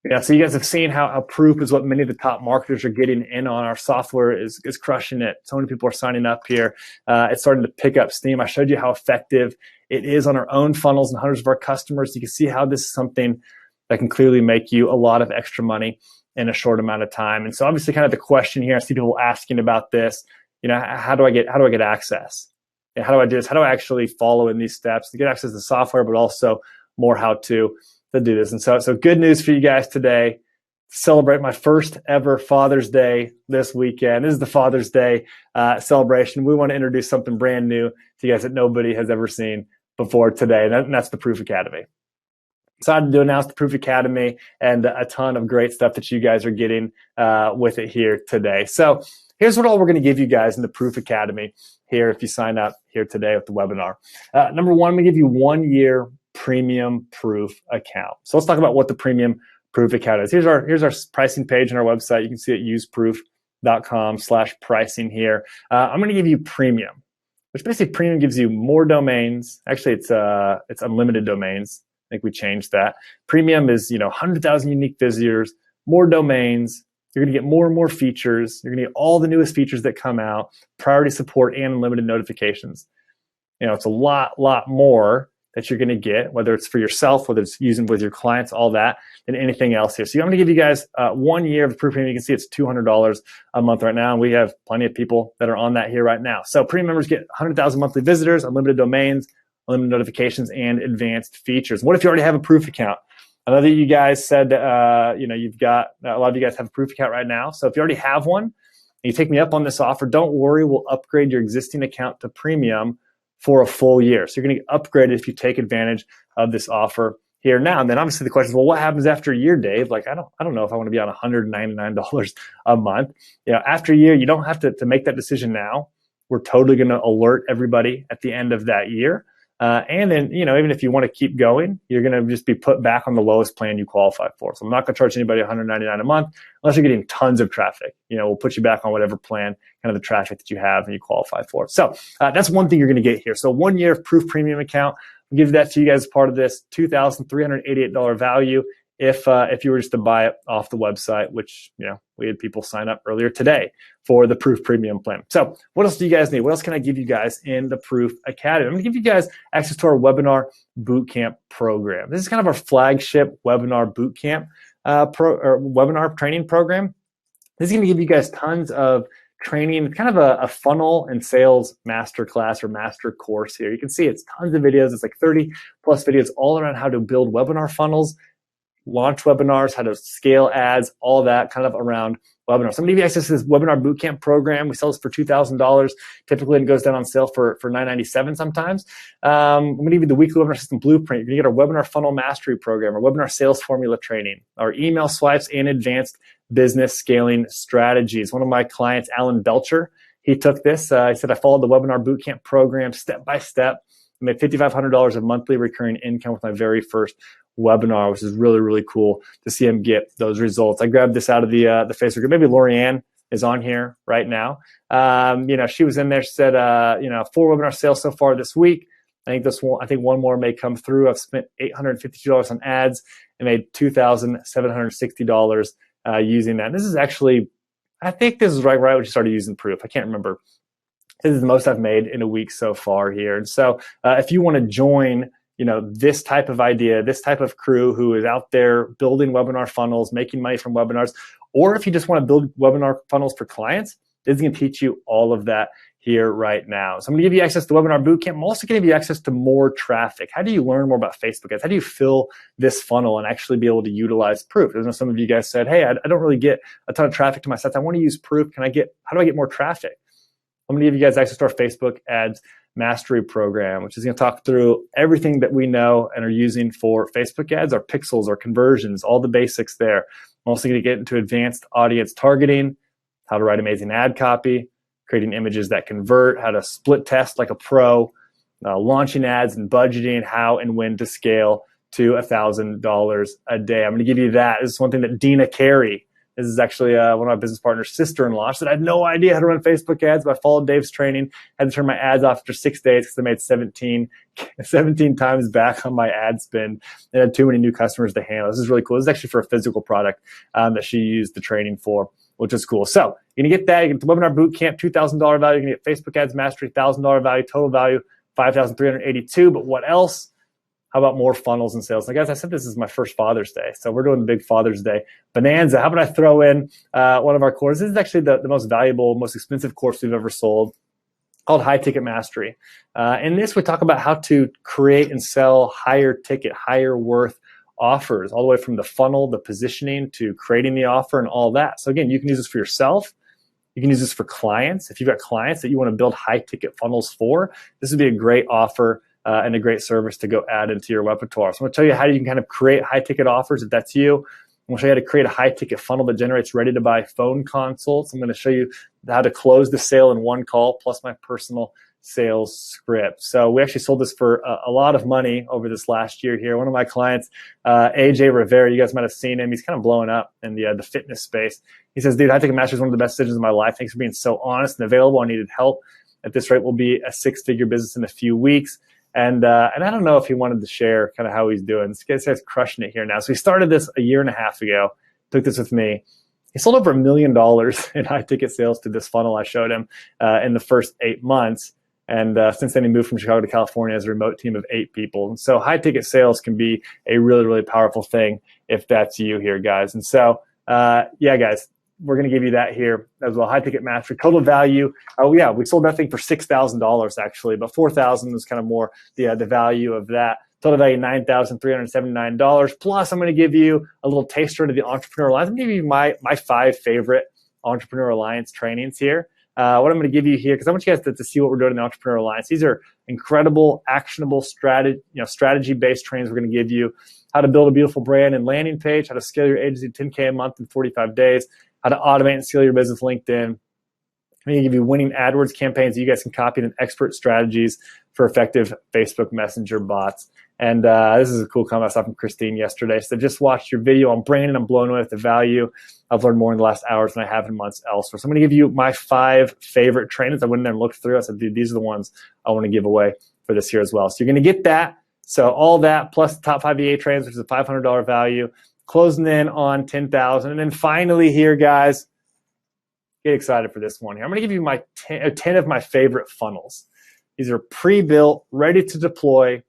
Speaker 1: Yeah, so you guys have seen how Proof is what many of the top marketers are getting in on. Our software is crushing it. So many people are signing up here. It's starting to pick up steam. I showed you how effective it is on our own funnels and hundreds of our customers. You can see how this is something that can clearly make you a lot of extra money in a short amount of time. And so obviously kind of the question here, I see people asking about this, how do I get access? And how do I do this? How do I actually follow in these steps to get access to the software, but also more how to do this? And so good news for you guys today. Celebrate my first ever Father's Day this weekend. This is the Father's Day celebration. We want to introduce something brand new to you guys that nobody has ever seen before today, and that's the Proof Academy. Excited to announce the Proof Academy and a ton of great stuff that you guys are getting with it here today. So here's what all we're going to give you guys in the Proof Academy here if you sign up here today with the webinar. Number one, I'm going to give you 1 year premium Proof account. So let's talk about what the premium Proof account is. Here's our pricing page on our website. You can see it useproof.com/pricing here. I'm going to give you premium, which basically premium gives you more domains. Actually, it's unlimited domains. I think we changed that. Premium is 100,000 unique visitors, more domains. You're going to get more and more features. You're going to get all the newest features that come out, priority support, and unlimited notifications. It's a lot more that you're going to get, whether it's for yourself, whether it's using with your clients, all that, than anything else here. So I'm going to give you guys 1 year of Proof Premium. You can see it's $200 a month right now, and we have plenty of people that are on that here right now. So premium members get 100,000 monthly visitors, unlimited domains, unlimited notifications, and advanced features. What if you already have a Proof account? I know that you guys said, you've got, a lot of you guys have a Proof account right now. So if you already have one, and you take me up on this offer, don't worry, we'll upgrade your existing account to premium for a full year. So you're going to get upgraded if you take advantage of this offer here now. And then obviously the question is, well, what happens after a year, Dave? Like, I don't know if I want to be on $199 a month. After a year, you don't have to make that decision now. We're totally going to alert everybody at the end of that year. And then, even if you want to keep going, you're going to just be put back on the lowest plan you qualify for. So I'm not going to charge anybody $199 a month unless you're getting tons of traffic. We'll put you back on whatever plan, kind of the traffic that you have and you qualify for. So that's one thing you're going to get here. So 1 year of Proof Premium account. I'll give that to you guys as part of this $2,388 value if you were just to buy it off the website, which, we had people sign up earlier today for the Proof Premium plan. So what else do you guys need? What else can I give you guys in the Proof Academy? I'm going to give you guys access to our webinar bootcamp program. This is kind of our flagship webinar bootcamp webinar training program. This is going to give you guys tons of training, kind of a funnel and sales masterclass or master course here. You can see it's tons of videos. It's like 30 plus videos all around how to build webinar funnels, launch webinars, how to scale ads, all that kind of around webinars. So I'm going to give you access to this webinar bootcamp program. We sell this for $2,000. Typically, it goes down on sale for $997 sometimes. I'm going to give you the weekly webinar system blueprint. You're going to get our webinar funnel mastery program, our webinar sales formula training, our email swipes, and advanced business scaling strategies. One of my clients, Alan Belcher, he took this. He said, I followed the webinar bootcamp program step by step. I made $5,500 of monthly recurring income with my very first webinar, which is really, really cool to see him get those results. I grabbed this out of the Facebook group. Maybe Lorianne is on here right now. She was in there. She said, 4 webinar sales so far this week. I think one more may come through. I've spent $852 on ads and made $2,760 using that. This is actually, I think this is right when you started using Proof. I can't remember. This is the most I've made in a week so far here. And so if you want to join this type of idea, this type of crew who is out there building webinar funnels, making money from webinars, or if you just want to build webinar funnels for clients, this is going to teach you all of that here right now. So I'm going to give you access to Webinar Bootcamp. I'm also going to give you access to more traffic. How do you learn more about Facebook ads? How do you fill this funnel and actually be able to utilize Proof? I know some of you guys said, hey, I don't really get a ton of traffic to my sites. I want to use Proof. How do I get more traffic? I'm going to give you guys access to our Facebook ads mastery program, which is going to talk through everything that we know and are using for Facebook ads, our pixels, our conversions, all the basics there. I'm also going to get into advanced audience targeting, how to write amazing ad copy, creating images that convert, how to split test like a pro, launching ads and budgeting, how and when to scale to $1,000 a day. I'm going to give you that. This is one thing that Dina Carey, This is actually one of my business partner's sister-in-law. She said, I had no idea how to run Facebook ads, but I followed Dave's training, had to turn my ads off after 6 days because I made 17 times back on my ad spend and had too many new customers to handle. This is really cool. This is actually for a physical product that she used the training for, which is cool. So you're going to get that. You get the Webinar Bootcamp, $2,000 value. You're going to get Facebook Ads Mastery, $1,000 value, total value, $5,382. But what else? How about more funnels and sales? Now, guys, I said this is my first Father's Day, so we're doing the big Father's Day bonanza. How about I throw in one of our courses? This is actually the most valuable, most expensive course we've ever sold, called High Ticket Mastery. In this, we talk about how to create and sell higher ticket, higher worth offers, all the way from the funnel, the positioning, to creating the offer and all that. So again, you can use this for yourself. You can use this for clients. If you've got clients that you want to build high ticket funnels for, this would be a great offer and a great service to go add into your repertoire. So I'm going to tell you how you can kind of create high ticket offers if that's you. I'm going to show you how to create a high ticket funnel that generates ready to buy phone consults. I'm going to show you how to close the sale in one call, plus my personal sales script. So we actually sold this for a lot of money over this last year here. One of my clients, AJ Rivera, you guys might have seen him. He's kind of blowing up in the fitness space. He says, dude, High Ticket Mastery is one of the best decisions of my life. Thanks for being so honest and available. I needed help. At this rate, we'll be a 6-figure business in a few weeks. And I don't know if he wanted to share kind of how he's doing. This guy's crushing it here now. So he started this a year and a half ago, took this with me. He sold over $1 million in high ticket sales to this funnel I showed him in the first 8 months. And since then, he moved from Chicago to California as a remote team of 8 people. And so high ticket sales can be a really, really powerful thing if that's you here, guys. And so, yeah, guys, we're going to give you that here as well. High ticket mastery, total value. Oh yeah, we sold that thing for $6,000 actually, but $4,000 was kind of more the value of that. Total value $9,379. Plus, I'm going to give you a little taster into the Entrepreneur Alliance. I'm going to give you my 5 favorite Entrepreneur Alliance trainings here. What I'm going to give you here, because I want you guys to see what we're doing in the Entrepreneur Alliance. These are incredible, actionable strategy-based trainings we're going to give you. How to build a beautiful brand and landing page, how to scale your agency to 10K a month in 45 days, how to automate and scale your business LinkedIn. I'm going to give you winning AdWords campaigns that you guys can copy and expert strategies for effective Facebook Messenger bots. And this is a cool comment I saw from Christine yesterday. So just watched your video on branding. I'm blown away with the value. I've learned more in the last hours than I have in months elsewhere. So I'm going to give you my 5 favorite trainings. I went in there and looked through. I said, dude, these are the ones I want to give away for this year as well. So you're going to get that. So all that plus the top 5 EA trainings, which is a $500 value, closing in on $10,000. And then finally here, guys, get excited for this one here. I'm going to give you my 10 of my favorite funnels. These are pre-built, ready to deploy.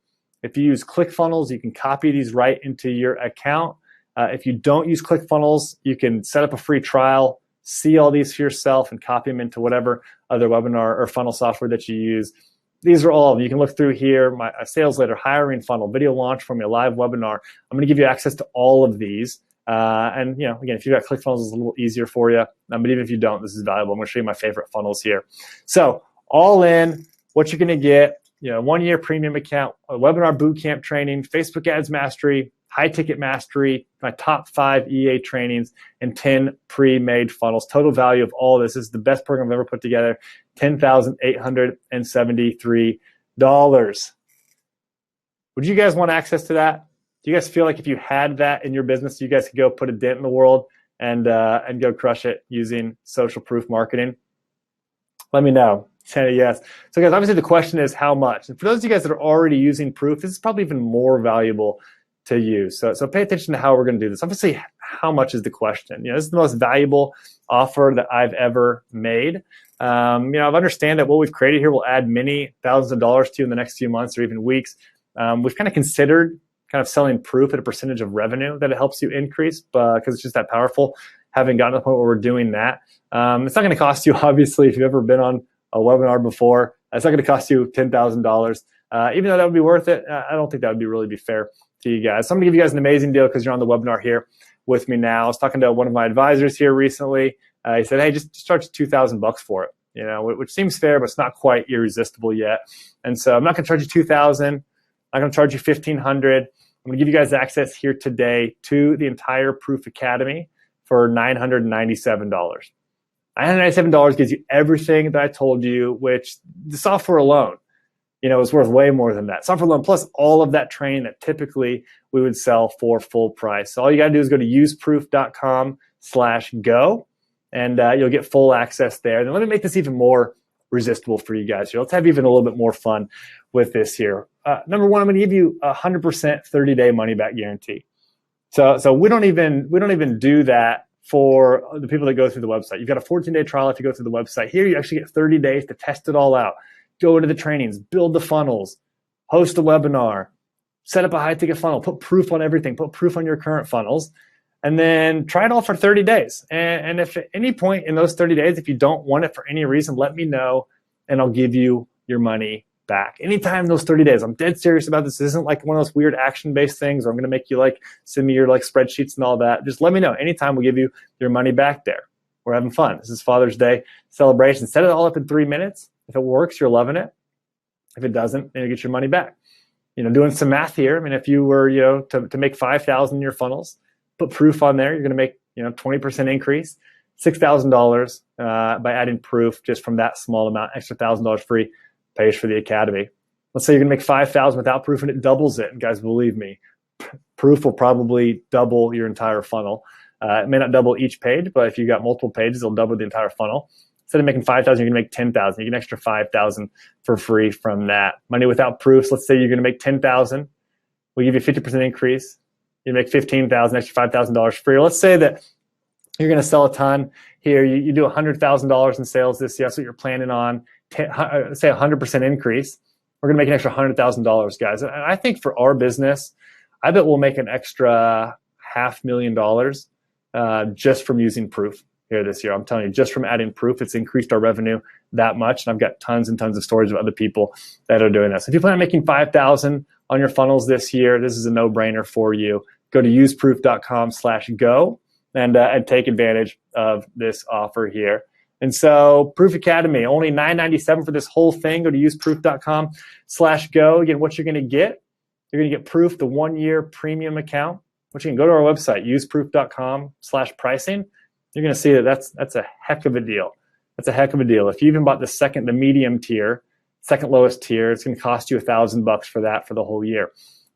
Speaker 1: If you use ClickFunnels, you can copy these right into your account. If you don't use ClickFunnels, you can set up a free trial, see all these for yourself, and copy them into whatever other webinar or funnel software that you use. These are all of them. You can look through here, my sales letter, hiring funnel, video launch from a live webinar. I'm going to give you access to all of these. And again, if you've got ClickFunnels, it's a little easier for you. But even if you don't, this is valuable. I'm going to show you my favorite funnels here. So all in, what you're going to get, 1-year premium account, a webinar bootcamp training, Facebook Ads Mastery, High Ticket Mastery, my top 5 EA trainings, and 10 pre-made funnels. Total value of all this is the best program I've ever put together, $10,873. Would you guys want access to that? Do you guys feel like if you had that in your business, you guys could go put a dent in the world and go crush it using social proof marketing? Let me know. Say yes. So guys, obviously the question is how much? And for those of you guys that are already using Proof, this is probably even more valuable to use. So pay attention to how we're going to do this. Obviously, how much is the question? This is the most valuable offer that I've ever made. I understand that what we've created here will add many thousands of dollars to you in the next few months or even weeks. We've kind of considered selling Proof at a percentage of revenue that it helps you increase because it's just that powerful. Haven't gotten to the point where we're doing that. It's not going to cost you, obviously, if you've ever been on a webinar before, it's not going to cost you $10,000. Even though that would be worth it, I don't think that would really be fair to you guys. So I'm going to give you guys an amazing deal because you're on the webinar here with me now. I was talking to one of my advisors here recently. He said, hey, just charge $2,000 for it, which seems fair, but it's not quite irresistible yet. And so I'm not going to charge you $2,000. I'm not going to charge you $1,500. I'm going to give you guys access here today to the entire Proof Academy for $997. $997 gives you everything that I told you, which the software alone, is worth way more than that. Software alone plus all of that training that typically we would sell for full price. So all you got to do is go to useproof.com proof.com/go, and you'll get full access there. Then let me make this even more resistible for you guys here. Let's have even a little bit more fun with this here. Number one, I'm going to give you 100% 30-day money back guarantee. So we don't even do that for the people that go through the website. You've got a 14-day trial if you go through the website. Here you actually get 30 days to test it all out. Go into the trainings, build the funnels, host a webinar, set up a high-ticket funnel, put proof on everything, put proof on your current funnels, and then try it all for 30 days. And if at any point in those 30 days, if you don't want it for any reason, let me know, and I'll give you your money back. Anytime in those 30 days, I'm dead serious about this. This isn't like one of those weird action-based things where I'm going to make you like send me your like spreadsheets and all that. Just let me know. Anytime we'll give you your money back there. We're having fun. This is Father's Day celebration. Set it all up in 3 minutes. If it works, you're loving it. If it doesn't, then you get your money back. Doing some math here. I mean, if you were, to make 5,000 in your funnels, put proof on there, you're going to make, 20% increase, $6,000 by adding proof just from that small amount, extra $1,000 free pays for the academy. Let's say you're going to make 5,000 without proof and it doubles it. And guys, believe me, proof will probably double your entire funnel. It may not double each page, but if you've got multiple pages, it'll double the entire funnel. Instead of making 5,000, you're going to make 10,000. You get an extra 5,000 for free from that. Money without proofs. Let's say you're going to make 10,000. We give you a 50% increase. You make 15,000, extra $5,000 free. Let's say that you're going to sell a ton here. You do $100,000 in sales this year. That's what you're planning on. Say 100% increase. We're going to make an extra $100,000, guys. And I think for our business, I bet we'll make an extra $500,000 just from using proof here this year. I'm telling you, just from adding proof, it's increased our revenue that much. And I've got tons and tons of stories of other people that are doing this. If you plan on making 5,000 on your funnels this year, this is a no-brainer for you. Go to useproof.com/go and take advantage of this offer here. And so Proof Academy, only $9.97 for this whole thing. Go to useproof.com/go. Again, what you're going to get, you're going to get Proof, the 1-year premium account, which you can go to our website, useproof.com/pricing. You're going to see that that's a heck of a deal. That's a heck of a deal. If you even bought the medium tier, second lowest tier, it's going to cost you $1,000 for that for the whole year.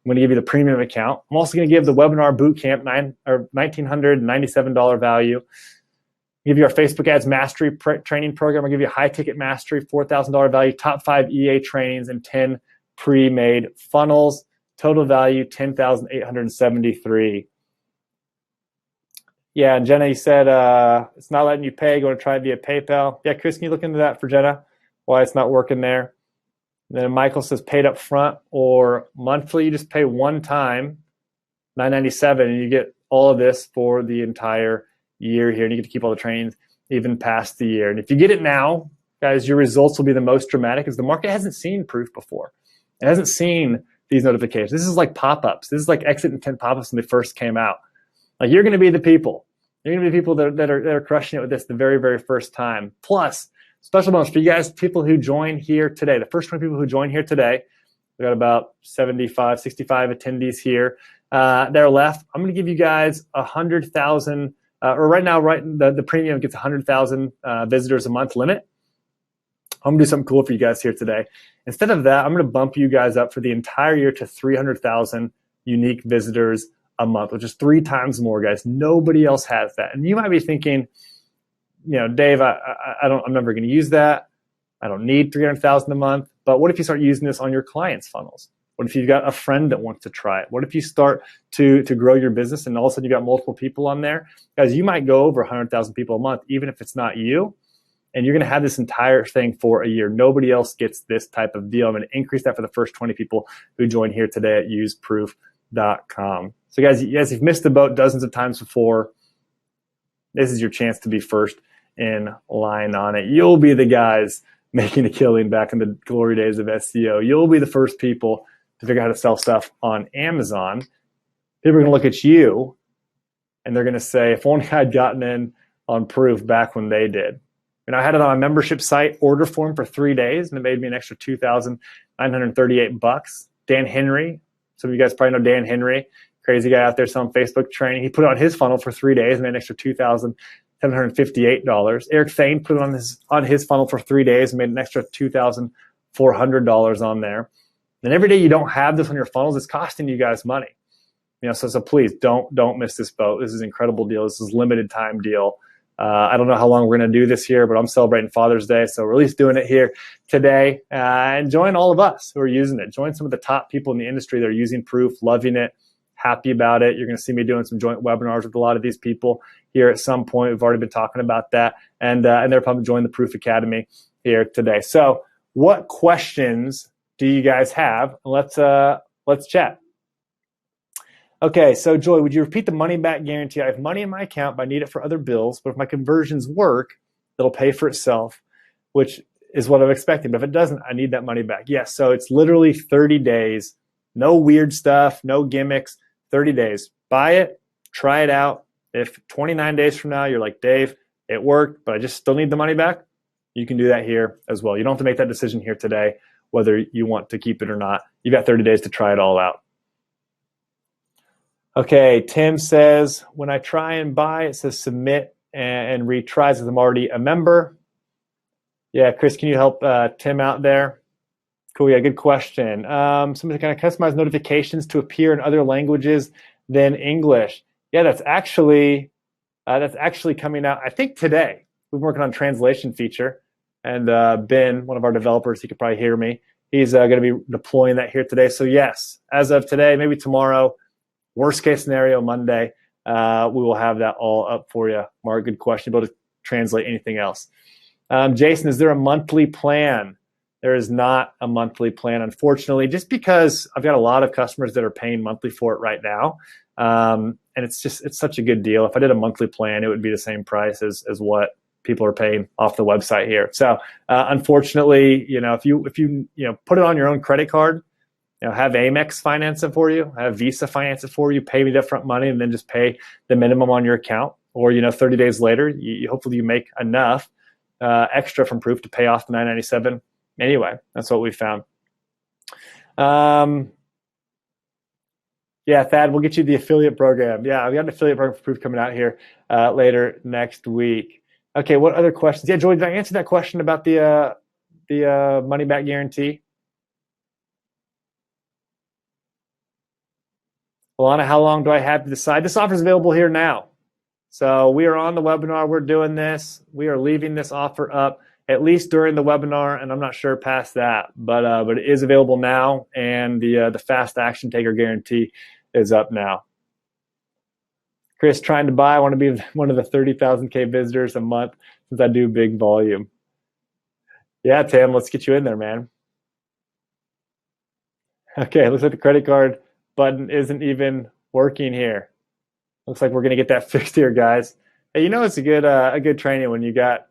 Speaker 1: I'm going to give you the premium account. I'm also going to give the webinar bootcamp $1,997 value. Give you our Facebook Ads Mastery training program. I'll give you a high ticket mastery, $4,000 value, top 5 EA trainings, and 10 pre-made funnels. Total value $10,873. Yeah, and Jenna, you said it's not letting you pay. Going to try it via PayPal. Yeah, Chris, can you look into that for Jenna? Why it's not working there? And then Michael says paid up front or monthly. You just pay one time, $9.97, and you get all of this for the entire year here, and you get to keep all the trainings even past the year. And if you get it now, guys, your results will be the most dramatic because the market hasn't seen proof before. It hasn't seen these notifications. This is like pop-ups. This is like exit intent pop-ups when they first came out. Like you're going to be the people. You're going to be the people that are crushing it with this the very, very first time. Plus, special bonus for you guys, people who join here today. The first 20 people who join here today, we got about 75, 65 attendees here. They're left. I'm going to give you guys 100,000, or right now, the premium gets 100,000 visitors a month limit. I'm going to do something cool for you guys here today. Instead of that, I'm going to bump you guys up for the entire year to 300,000 unique visitors a month, which is 3 times more, guys. Nobody else has that. And you might be thinking, Dave, I'm never going to use that. I don't need 300,000 a month. But what if you start using this on your clients' funnels? What if you've got a friend that wants to try it? What if you start to grow your business and all of a sudden you've got multiple people on there? Guys, you might go over 100,000 people a month, even if it's not you. And you're going to have this entire thing for a year. Nobody else gets this type of deal. I'm going to increase that for the first 20 people who join here today at useproof.com. So guys, you've missed the boat dozens of times before. This is your chance to be first in line on it. You'll be the guys making a killing back in the glory days of SEO. You'll be the first people to figure out how to sell stuff on Amazon. People are going to look at you and they're going to say, if only I'd gotten in on Proof back when they did. And I had it on a membership site order form for 3 days, and it made me an extra $2,938. Dan Henry, some of you guys probably know Dan Henry, crazy guy out there selling Facebook training. He put it on his funnel for 3 days and made an extra $2,758. Eric Thane put it on his funnel for 3 days and made an extra $2,400 on there. And every day you don't have this on your funnels, it's costing you guys money. So please don't miss this boat. This is an incredible deal. This is a limited time deal. I don't know how long we're going to do this here, but I'm celebrating Father's Day, so we're at least doing it here today. And join all of us who are using it. Join some of the top people in the industry that are using Proof, loving it, happy about it. You're going to see me doing some joint webinars with a lot of these people here at some point. We've already been talking about that, and they're probably joining the Proof Academy here today. So, what questions do you guys have? Let's chat. Okay, so Joy, would you repeat the money back guarantee? I have money in my account, but I need it for other bills. But if my conversions work, it'll pay for itself, which is what I'm expecting. But if it doesn't, I need that money back. Yes, so it's literally 30 days. No weird stuff, no gimmicks, 30 days. Buy it, try it out. If 29 days from now you're like, Dave, it worked, but I just still need the money back, you can do that here as well. You don't have to make that decision here today, whether you want to keep it or not. You've got 30 days to try it all out. Okay, Tim says, when I try and buy, it says submit and retries as I'm already a member. Yeah, Chris, can you help Tim out there? Cool, yeah, good question. Somebody kind of customize notifications to appear in other languages than English. Yeah, that's actually coming out, I think today. We've been working on a translation feature, and Ben, one of our developers, he could probably hear me. He's going to be deploying that here today. So yes, as of today, maybe tomorrow, worst case scenario, Monday, we will have that all up for you. Mark, good question. Able to translate anything else. Jason, is there a monthly plan? There is not a monthly plan, unfortunately, just because I've got a lot of customers that are paying monthly for it right now. And it's such a good deal. If I did a monthly plan, it would be the same price as what people are paying off the website here. So unfortunately, if you put it on your own credit card, have Amex finance it for you, have Visa finance it for you, pay me the upfront money, and then just pay the minimum on your account. Or 30 days later, hopefully you make enough extra from Proof to pay off the $997. Anyway, that's what we found. Yeah, Thad, we'll get you the affiliate program. Yeah, we got an affiliate program for Proof coming out here later next week. Okay, what other questions? Yeah, Joy, did I answer that question about the money back guarantee? Alana, how long do I have to decide? This offer is available here now. So we are on the webinar. We're doing this. We are leaving this offer up at least during the webinar, and I'm not sure past that, but it is available now, and the fast action taker guarantee is up now. Chris, trying to buy. I want to be one of the 30,000K visitors a month since I do big volume. Yeah, Tim, let's get you in there, man. Okay, looks like the credit card button isn't even working here. Looks like we're gonna get that fixed here, guys. Hey, it's a good training when you got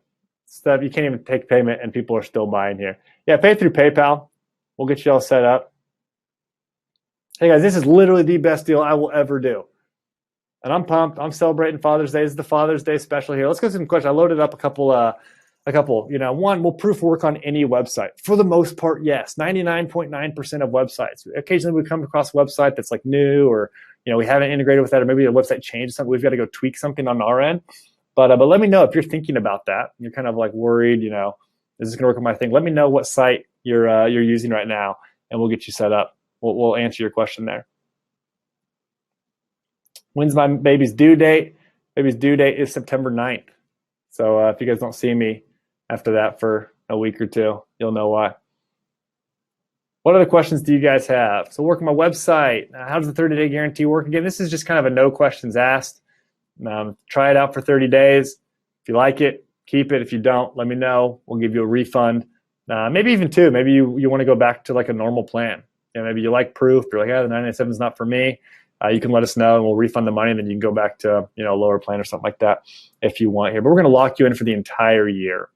Speaker 1: stuff you can't even take payment and people are still buying here. Yeah, pay through PayPal. We'll get you all set up. Hey guys, this is literally the best deal I will ever do. And I'm pumped. I'm celebrating Father's Day. This is the Father's Day special here. Let's go through some questions. I loaded up a couple. One, will Proof work on any website? For the most part, yes. 99.9% of websites. Occasionally we come across a website that's like new, or we haven't integrated with that, or maybe the website changed something. We've got to go tweak something on our end. But let me know if you're thinking about that. You're kind of like worried, is this going to work on my thing? Let me know what site you're using right now, and we'll get you set up. We'll answer your question there. When's my baby's due date? Baby's due date is September 9th. So if you guys don't see me after that for a week or two, you'll know why. What other questions do you guys have? So work on my website. How does the 30-day guarantee work? Again, this is just kind of a no questions asked. Try it out for 30 days. If you like it, keep it. If you don't, let me know. We'll give you a refund. Maybe even two. Maybe you want to go back to like a normal plan. Maybe you like Proof. You're like, the 997 is not for me. You can let us know, and we'll refund the money, and then you can go back to a lower plan or something like that if you want here. But we're going to lock you in for the entire year.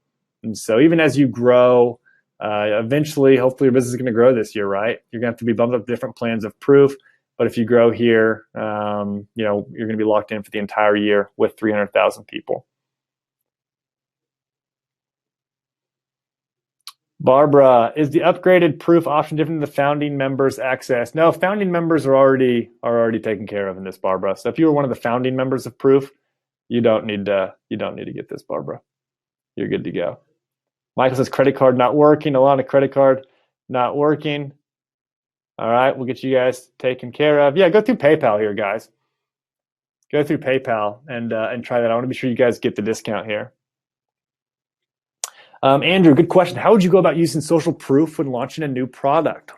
Speaker 1: And so even as you grow, eventually, hopefully your business is going to grow this year, right? You're going to have to be bumped up different plans of Proof. But if you grow here, you're going to be locked in for the entire year with 300,000 people. Barbara, is the upgraded Proof option different than the founding members access? No, founding members are already taken care of in this, Barbara. So if you were one of the founding members of Proof, you don't need to get this, Barbara. You're good to go. Michael says credit card not working. Alana, credit card not working. All right, we'll get you guys taken care of. Yeah, go through PayPal here, guys. Go through PayPal and try that. I want to be sure you guys get the discount here. Andrew, good question. How would you go about using social proof when launching a new product?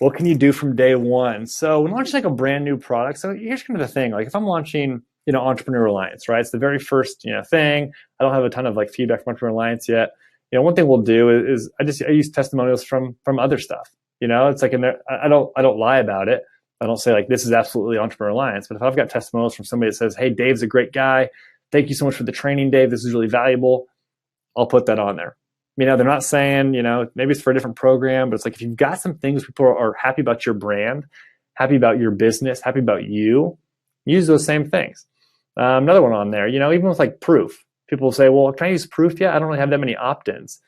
Speaker 1: What can you do from day one? So when launching like a brand new product, so here's kind of the thing. Like if I'm launching, Entrepreneur Alliance, right? It's the very first, thing. I don't have a ton of like feedback from Entrepreneur Alliance yet. One thing we'll do is I use testimonials from other stuff. It's like in there. I don't lie about it. I don't say like this is absolutely Entrepreneur Alliance. But if I've got testimonials from somebody that says, "Hey, Dave's a great guy. Thank you so much for the training, Dave. This is really valuable," I'll put that on there. They're not saying, maybe it's for a different program, but it's like if you've got some things people are happy about your brand, happy about your business, happy about you, use those same things. Another one on there, even with like proof, people will say, well, can I use proof yet? I don't really have that many opt-ins.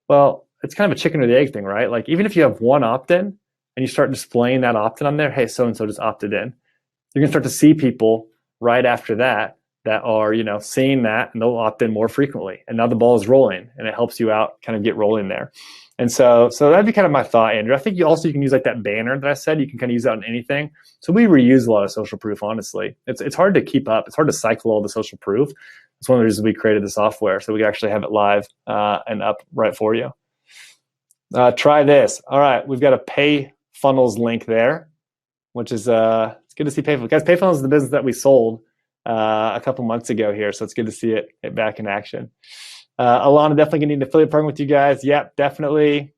Speaker 1: Well, it's kind of a chicken or the egg thing, right? Like even if you have one opt-in and you start displaying that opt-in on there, hey, so-and-so just opted in, you're gonna start to see people right after that are, seeing that, and they'll opt in more frequently. And now the ball is rolling and it helps you out kind of get rolling there. And so that'd be kind of my thought, Andrew. I think you can use like that banner that I said, you can kind of use that on anything. So we reuse a lot of social proof, honestly. It's hard to keep up. It's hard to cycle all the social proof. It's one of the reasons we created the software, so we can actually have it live and up right for you. Try this. All right, we've got a Pay Funnels link there, which is it's good to see PayFunnels. Guys, PayFunnels is the business that we sold a couple months ago here, so it's good to see it back in action. Alana, definitely gonna need an affiliate program with you guys. Yep, definitely.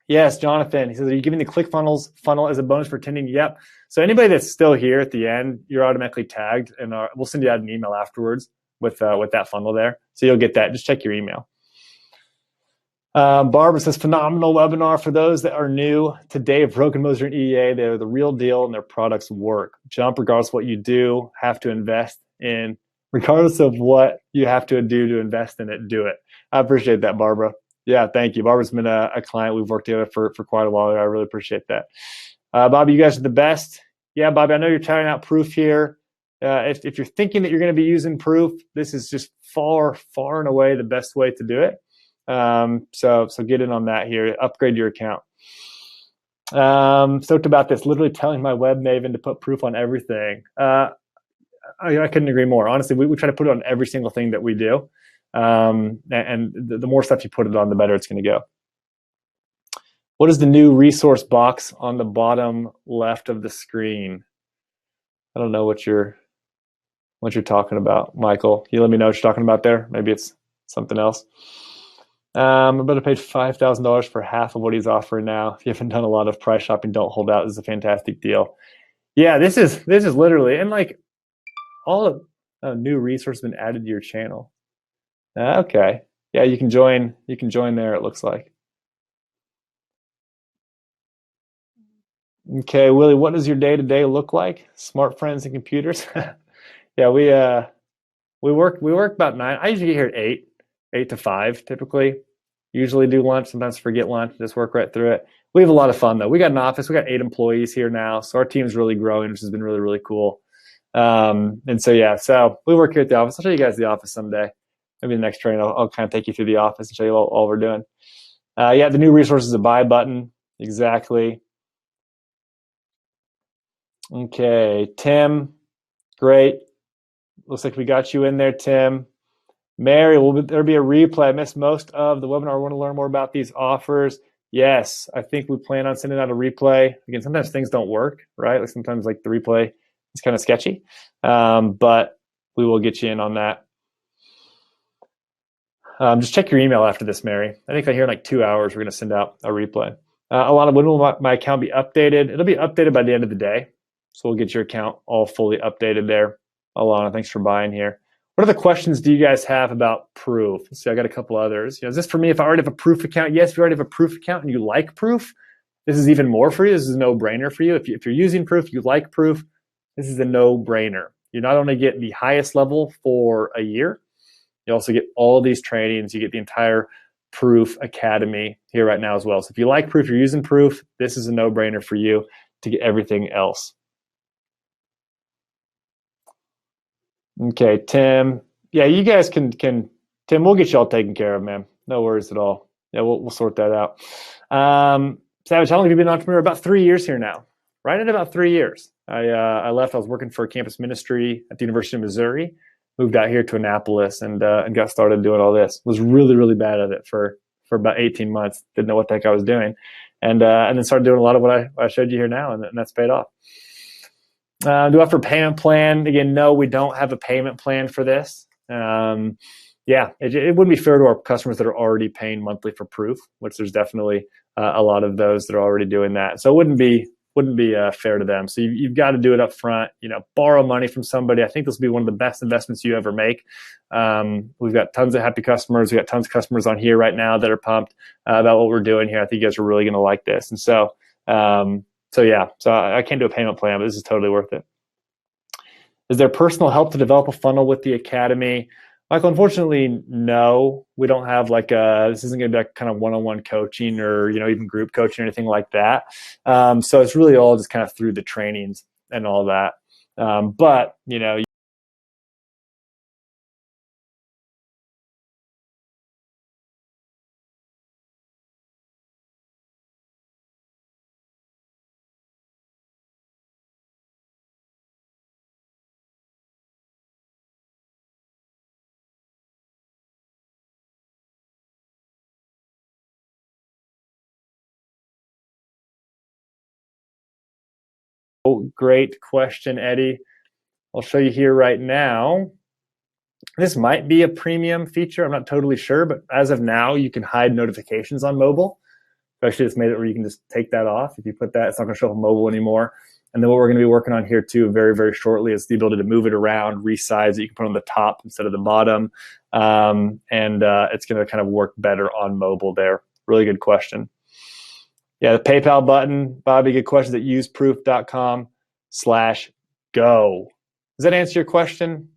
Speaker 1: Yes, Jonathan, he says, are you giving the ClickFunnels funnel as a bonus for attending? Yep. So anybody that's still here at the end, you're automatically tagged, and we'll send you out an email afterwards with that funnel there, so you'll get that. Just check your email. Barbara says, phenomenal webinar for those that are new to Dave, Rogan, Moser, and EA. They're the real deal and their products work. Jump regardless of what you do, have to invest in. Regardless of what you have to do to invest in it, do it. I appreciate that, Barbara. Yeah, thank you. Barbara's been a client. We've worked together for quite a while. I really appreciate that. Bobby, you guys are the best. Yeah, Bobby, I know you're trying out Proof here. If you're thinking that you're going to be using Proof, this is just far, far and away the best way to do it. So get in on that here. Upgrade your account. Stoked about this. Literally telling my web maven to put Proof on everything. I couldn't agree more. Honestly, we try to put it on every single thing that we do. And the more stuff you put it on, the better it's going to go. What is the new resource box on the bottom left of the screen? I don't know what you're talking about, Michael. Can you let me know what you're talking about there? Maybe it's something else. I'm about to pay $5,000 for half of what he's offering now. If you haven't done a lot of price shopping, don't hold out. This is a fantastic deal. Yeah, this is literally, and like all of new resources been added to your channel. Okay. Yeah, you can join there, it looks like. Okay, Willie, what does your day-to-day look like? Smart friends and computers. Yeah, we work about 9. I usually get here at 8 to 5 typically. Usually do lunch, sometimes forget lunch, just work right through it. We have a lot of fun though. We got an office, we got 8 employees here now, so our team's really growing, which has been really, really cool. And so yeah, so we work here at the office. I'll show you guys the office someday. Maybe the next training I'll kind of take you through the office and show you all we're doing. Yeah, the new resources, a buy button. Exactly. Okay, Tim, great. Looks like we got you in there, Tim. Mary, will there be a replay? I missed most of the webinar. I want to learn more about these offers. Yes, I think we plan on sending out a replay. Again, sometimes things don't work, right? Like sometimes like the replay is kind of sketchy, but we will get you in on that. Just check your email after this, Mary. I think here in like 2 hours, we're going to send out a replay. Alana, when will my account be updated? It'll be updated by the end of the day. So we'll get your account all fully updated there. Alana, thanks for buying here. What other questions do you guys have about Proof? Let's see, I got a couple others. Is this for me if I already have a Proof account? Yes, if you already have a Proof account and you like Proof, this is even more for you. This is a no-brainer for you. If you're using Proof, you like Proof, this is a no-brainer. You not only get the highest level for a year, you also get all of these trainings. You get the entire Proof Academy here right now as well. So if you like Proof, you're using Proof, this is a no-brainer for you to get everything else. Okay, Tim. Yeah, you guys can Tim, we'll get you all taken care of, man. No worries at all. Yeah, we'll sort that out. Savage, how long have you been an entrepreneur? About 3 years here now. Right at about 3 years. I left. I was working for campus ministry at the University of Missouri. Moved out here to Annapolis and got started doing all this. Was really, really bad at it for about 18 months. Didn't know what the heck I was doing, and then started doing a lot of what I showed you here now, and that's paid off. Do I offer a payment plan? Again, no, we don't have a payment plan for this. Yeah, it wouldn't be fair to our customers that are already paying monthly for proof, which there's definitely a lot of those that are already doing that. So it wouldn't be fair to them. So you've got to do it up front. Borrow money from somebody. I think this will be one of the best investments you ever make. We've got tons of happy customers. We got tons of customers on here right now that are pumped about what we're doing here. I think you guys are really going to like this. And so yeah, so I can't do a payment plan, but this is totally worth it. Is there personal help to develop a funnel with the Academy? Michael, unfortunately, no. We don't have this isn't going to be like kind of one-on-one coaching or, even group coaching or anything like that. So it's really all just kind of through the trainings and all that. But, great question, Eddie. I'll show you here right now. This might be a premium feature. I'm not totally sure, but as of now, you can hide notifications on mobile. Actually, it's made it where you can just take that off. If you put that, it's not going to show up on mobile anymore. And then what we're going to be working on here too, very, very shortly, is the ability to move it around, resize it. You can put it on the top instead of the bottom. And it's going to kind of work better on mobile there. Really good question. Yeah, the PayPal button, Bobby, good question, at useproof.com/go. Does that answer your question,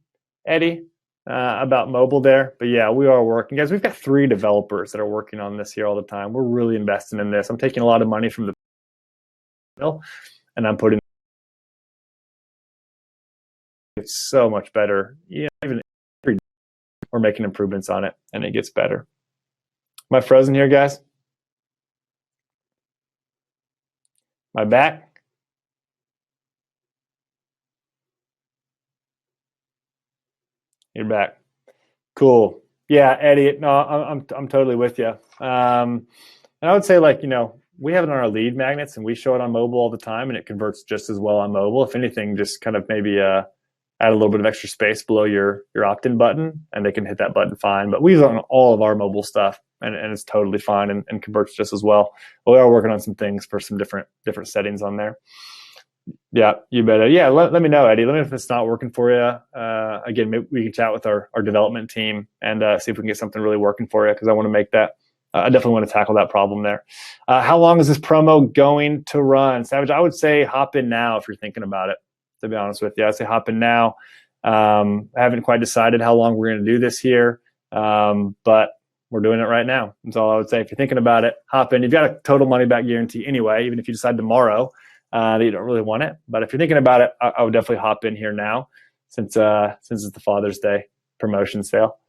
Speaker 1: Eddie, about mobile there? But yeah, we are working. Guys, we've got 3 developers that are working on this here all the time. We're really investing in this. I'm taking a lot of money from the bill, and I'm putting it so much better. Yeah, even every day we're making improvements on it, and it gets better. Am I frozen here, guys? Am I back? You're back. Cool. Yeah, Eddie. No, I'm totally with you. And I would say, we have it on our lead magnets, and we show it on mobile all the time, and it converts just as well on mobile. If anything, just kind of maybe add a little bit of extra space below your opt-in button, and they can hit that button fine. But we use it on all of our mobile stuff, and it's totally fine and converts just as well. But we are working on some things for some different settings on there. Yeah, you better. Yeah, let me know, Eddie. Let me know if it's not working for you. Again, maybe we can chat with our development team and see if we can get something really working for you, because I want to make that. I definitely want to tackle that problem there. How long is this promo going to run? Savage, I would say hop in now if you're thinking about it, to be honest with you. I'd say hop in now. I haven't quite decided how long we're going to do this here, but we're doing it right now. That's all I would say. If you're thinking about it, hop in. You've got a total money back guarantee anyway, even if you decide tomorrow that you don't really want it. But if you're thinking about it, I would definitely hop in here now, since it's the Father's Day promotion sale.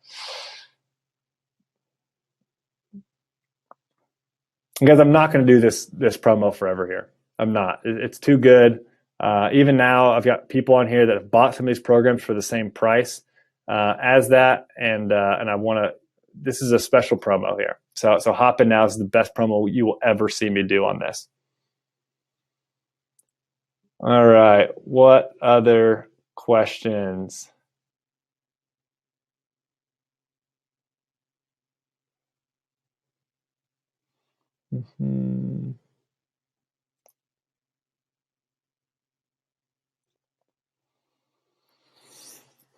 Speaker 1: Guys, I'm not going to do this promo forever here. I'm not. It's too good. Even now, I've got people on here that have bought some of these programs for the same price as that, and I want to. This is a special promo here. So hop in now. This is the best promo you will ever see me do on this. All right. What other questions? Mm-hmm.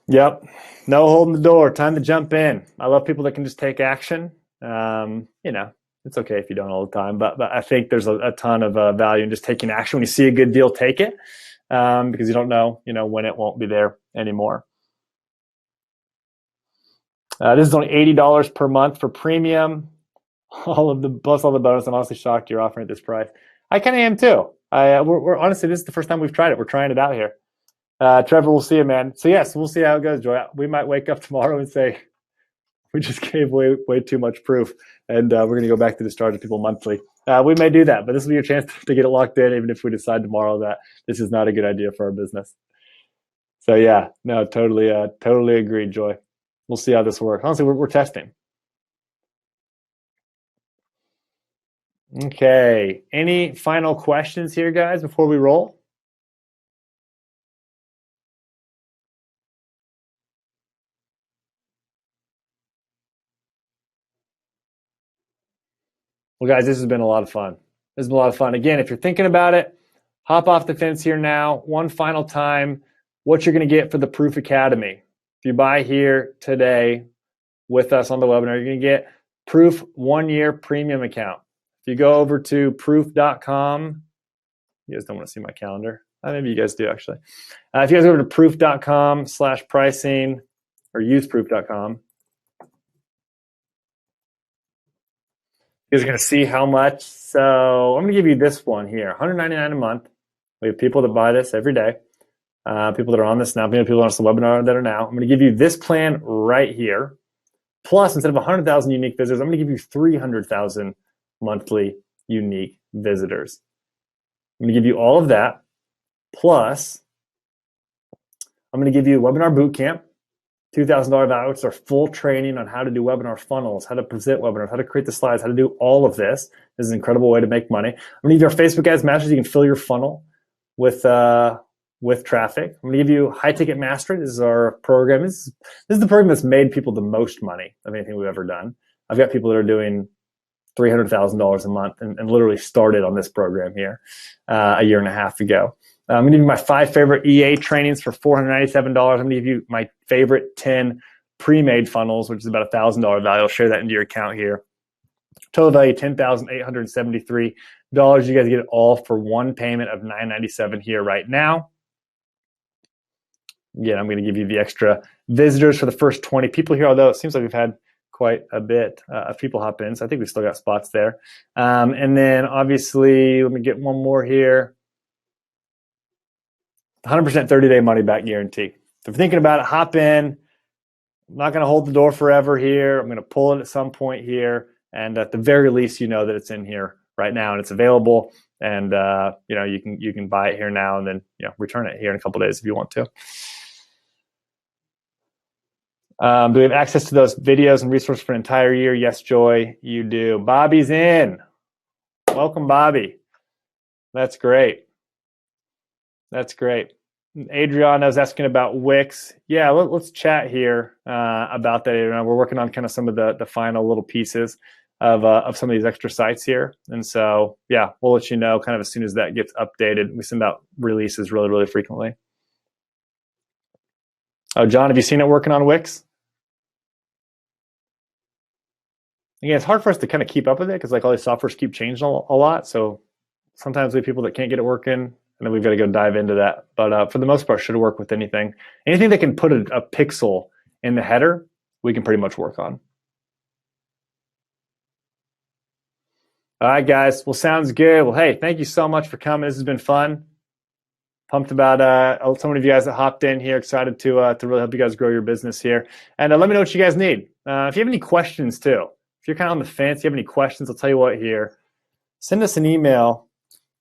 Speaker 1: Yep. No holding the door. Time to jump in. I love people that can just take action. It's okay if you don't all the time, but I think there's a ton of value in just taking action. When you see a good deal, take it, because you don't know, when it won't be there anymore. This is only $80 per month for premium. Plus all the bonus. I'm honestly shocked you're offering at this price. I kind of am too. We're honestly, this is the first time we've tried it. We're trying it out here. Trevor, we'll see you, man. So yes, we'll see how it goes, Joy. We might wake up tomorrow and say we just gave way too much proof, and we're going to go back to just charging people monthly We may do that, but this will be your chance to get it locked in, even if we decide tomorrow that this is not a good idea for our business. So yeah, no, totally agree, Joy. We'll see how this works. Honestly, we're testing. Okay. Any final questions here, guys, before we roll? Well, guys, this has been a lot of fun. This has been a lot of fun. Again, if you're thinking about it, hop off the fence here now. One final time, what you're going to get for the Proof Academy. If you buy here today with us on the webinar, you're going to get Proof 1-year premium account. If you go over to proof.com, you guys don't want to see my calendar. Maybe you guys do, actually. If you guys go over to proof.com/pricing or use proof.com, you guys are going to see how much. So I'm going to give you this one here, $199 a month. We have people that buy this every day. People that are on this now, people on the webinar that are now. I'm going to give you this plan right here. Plus, instead of 100,000 unique visitors, I'm going to give you 300,000 monthly unique visitors. I'm going to give you all of that. Plus, I'm going to give you a webinar bootcamp, $2,000 value, which is our full training on how to do webinar funnels, how to present webinars, how to create the slides, how to do all of this. This is an incredible way to make money. I'm going to give you our Facebook Ads Masters. You can fill your funnel with traffic. I'm going to give you High Ticket Mastery. This is our program. This is the program that's made people the most money of anything we've ever done. I've got people that are doing $300,000 a month and literally started on this program here a year and a half ago. I'm going to give you my 5 favorite EA trainings for $497. I'm going to give you my favorite 10 pre-made funnels, which is about $1,000 value. I'll share that into your account here. Total value $10,873. You guys get it all for one payment of $997 here right now. Again, I'm going to give you the extra visitors for the first 20 people here, although it seems like we've had quite a bit of people hop in, so I think we've still got spots there. And then obviously, let me get one more here. 100% 30-day money-back guarantee. So if you're thinking about it, hop in. I'm not going to hold the door forever here. I'm going to pull it at some point here, and at the very least, you know that it's in here right now and it's available. And you can buy it here now and then return it here in a couple of days if you want to. Do we have access to those videos and resources for an entire year? Yes, Joy, you do. Bobby's in. Welcome, Bobby. That's great. That's great. Adriana is asking about Wix. Yeah, let's chat here about that. Adriana. We're working on kind of some of the final little pieces of some of these extra sites here. And so, yeah, we'll let you know kind of as soon as that gets updated. We send out releases really, really frequently. Oh, John, have you seen it working on Wix? Again, it's hard for us to kind of keep up with it because like all these softwares keep changing a lot. So sometimes we have people that can't get it working, and then we've got to go dive into that. But for the most part, should work with anything. Anything that can put a pixel in the header, we can pretty much work on. All right, guys. Well, sounds good. Well, hey, thank you so much for coming. This has been fun. Pumped about so many of you guys that hopped in here. Excited to really help you guys grow your business here. And let me know what you guys need. If you have any questions too, if you're kind of on the fence, you have any questions, I'll tell you what here. Send us an email.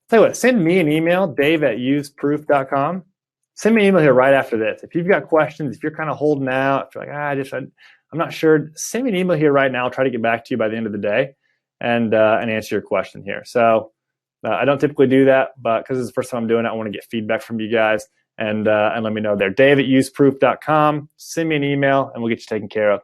Speaker 1: Tell you what, send me an email, dave@useproof.com. Send me an email here right after this. If you've got questions, if you're kind of holding out, if you're like, I'm not sure, send me an email here right now. I'll try to get back to you by the end of the day and answer your question here. So I don't typically do that, but because it's the first time I'm doing it, I want to get feedback from you guys and let me know there. dave@useproof.com. Send me an email and we'll get you taken care of.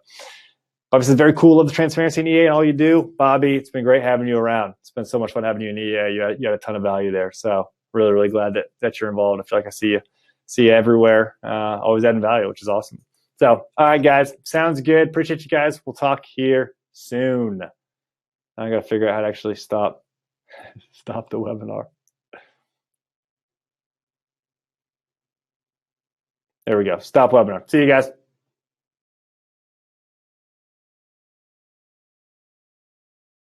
Speaker 1: Obviously, very cool. Love the transparency in EA and all you do. Bobby, it's been great having you around. It's been so much fun having you in EA. You had a ton of value there. So really, really glad that you're involved. I feel like I see you everywhere, always adding value, which is awesome. So, all right, guys, sounds good. Appreciate you guys. We'll talk here soon. I got to figure out how to actually stop the webinar. There we go. Stop webinar. See you guys.